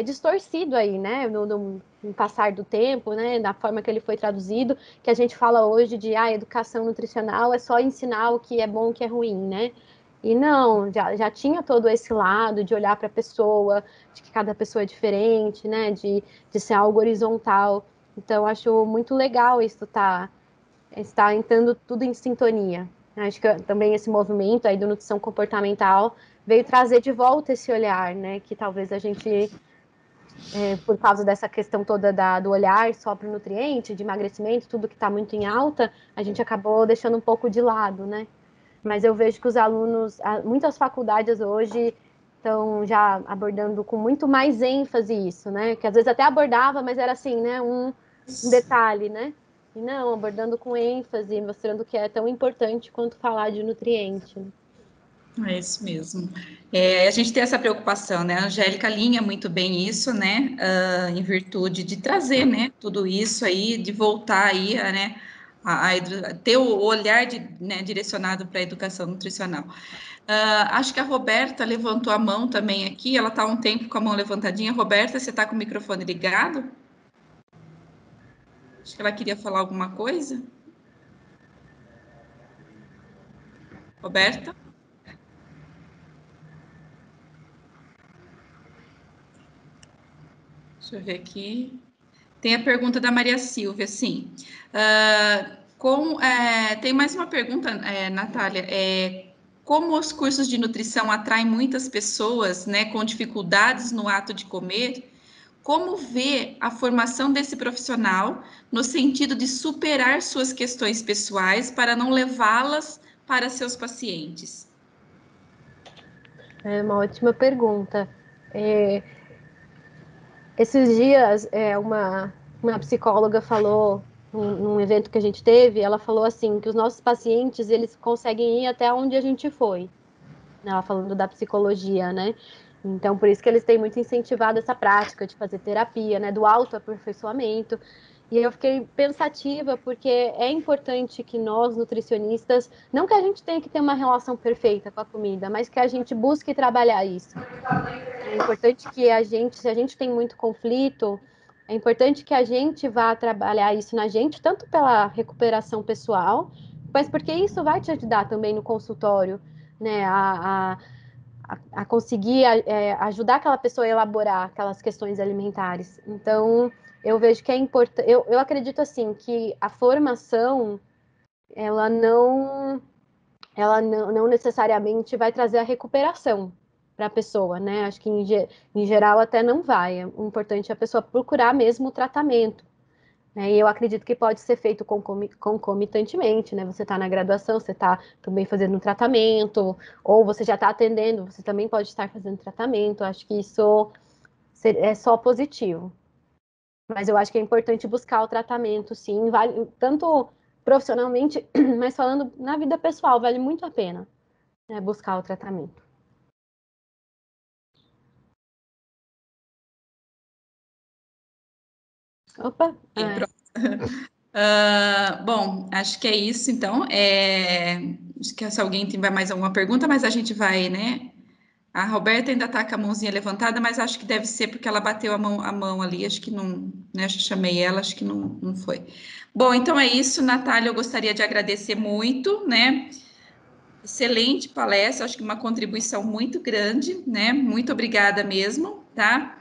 distorcido aí, né, no passar do tempo, né, da forma que ele foi traduzido, que a gente fala hoje de educação nutricional é só ensinar o que é bom e o que é ruim, né? E não, já tinha todo esse lado de olhar para a pessoa, de que cada pessoa é diferente, né? De ser algo horizontal. Então, acho muito legal isso está entrando tudo em sintonia. Acho que também esse movimento aí do nutrição comportamental veio trazer de volta esse olhar, né? Que talvez a gente, por causa dessa questão toda do olhar só para o nutriente, de emagrecimento, tudo que está muito em alta, a gente acabou deixando um pouco de lado, né? Mas eu vejo que os alunos, muitas faculdades hoje estão já abordando com muito mais ênfase isso, né? Que às vezes até abordava, mas era assim, né? Um detalhe, né? E não, abordando com ênfase, mostrando que é tão importante quanto falar de nutriente. É isso mesmo. A gente tem essa preocupação, né? A Angélica alinha muito bem isso, né? Em virtude de trazer, né? Tudo isso aí, de voltar aí, né? Ter o olhar né, direcionado para a educação nutricional. Acho que a Roberta levantou a mão também aqui, ela está há um tempo com a mão levantadinha. Roberta, você está com o microfone ligado? Acho que ela queria falar alguma coisa. Roberta? Deixa eu ver aqui. Tem a pergunta da Maria Silvia, sim. Tem mais uma pergunta, Natália. Como os cursos de nutrição atraem muitas pessoas, né, com dificuldades no ato de comer, como vê a formação desse profissional no sentido de superar suas questões pessoais para não levá-las para seus pacientes? É uma ótima pergunta. Esses dias, uma psicóloga falou, num evento que a gente teve, ela falou assim, que os nossos pacientes, eles conseguem ir até onde a gente foi. Ela falando da psicologia, né? Então, por isso que eles têm muito incentivado essa prática de fazer terapia, né? Do autoaperfeiçoamento. E eu fiquei pensativa, porque é importante que nós, nutricionistas, não que a gente tenha que ter uma relação perfeita com a comida, mas que a gente busque trabalhar isso. É importante que a gente, se a gente tem muito conflito, é importante que a gente vá trabalhar isso na gente, tanto pela recuperação pessoal, mas porque isso vai te ajudar também no consultório, né, a conseguir ajudar aquela pessoa a elaborar aquelas questões alimentares. Então, eu vejo que é importante, eu acredito assim, que a formação, ela não necessariamente vai trazer a recuperação para a pessoa, né? Acho que em geral até não vai. O importante é a pessoa procurar mesmo o tratamento. Né? E eu acredito que pode ser feito concomitantemente, né? Você está na graduação, você está também fazendo um tratamento, ou você já está atendendo, você também pode estar fazendo tratamento. Acho que isso é só positivo. Mas eu acho que é importante buscar o tratamento, sim, vale, tanto profissionalmente, mas falando na vida pessoal, vale muito a pena, né, buscar o tratamento. Opa! Bom, acho que é isso, então. Acho que se alguém tiver mais alguma pergunta, mas a gente vai, né? A Roberta ainda está com a mãozinha levantada, mas acho que deve ser porque ela bateu a mão ali, acho que não, né? Eu chamei ela, acho que não foi. Bom, então é isso, Natália, eu gostaria de agradecer muito, né? Excelente palestra, acho que uma contribuição muito grande, né? Muito obrigada mesmo, tá?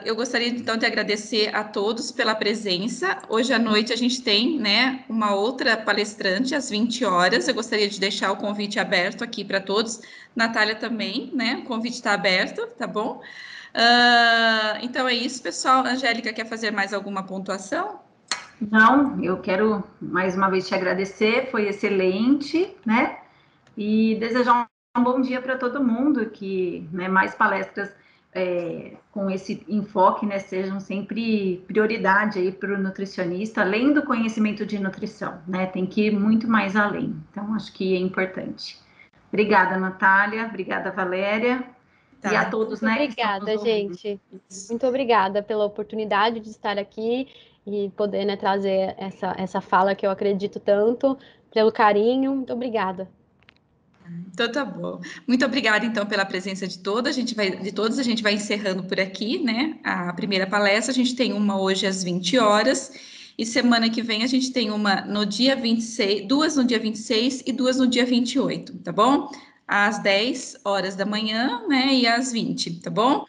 Eu gostaria então de agradecer a todos pela presença. Hoje à noite a gente tem, né, uma outra palestrante às 20 horas. Eu gostaria de deixar o convite aberto aqui para todos. Natália também, né? O convite está aberto, tá bom? Então é isso, pessoal. Angélica, quer fazer mais alguma pontuação? Não, eu quero mais uma vez te agradecer, foi excelente, né? E desejar um bom dia para todo mundo, que, né, mais palestras com esse enfoque, né, sejam sempre prioridade aí para o nutricionista, além do conhecimento de nutrição, né? Tem que ir muito mais além. Então, acho que é importante. Obrigada, Natália. Obrigada, Valéria. Tá. E a todos, Muito né? obrigada, gente. Muito obrigada pela oportunidade de estar aqui e poder, né, trazer essa fala que eu acredito tanto, pelo carinho. Muito obrigada. Então tá bom. Muito obrigada então pela presença de todos. A gente vai encerrando por aqui, né? A primeira palestra, a gente tem uma hoje às 20 horas e semana que vem a gente tem uma no dia 26, duas no dia 26 e duas no dia 28, tá bom? Às 10 horas da manhã, né, e às 20, tá bom?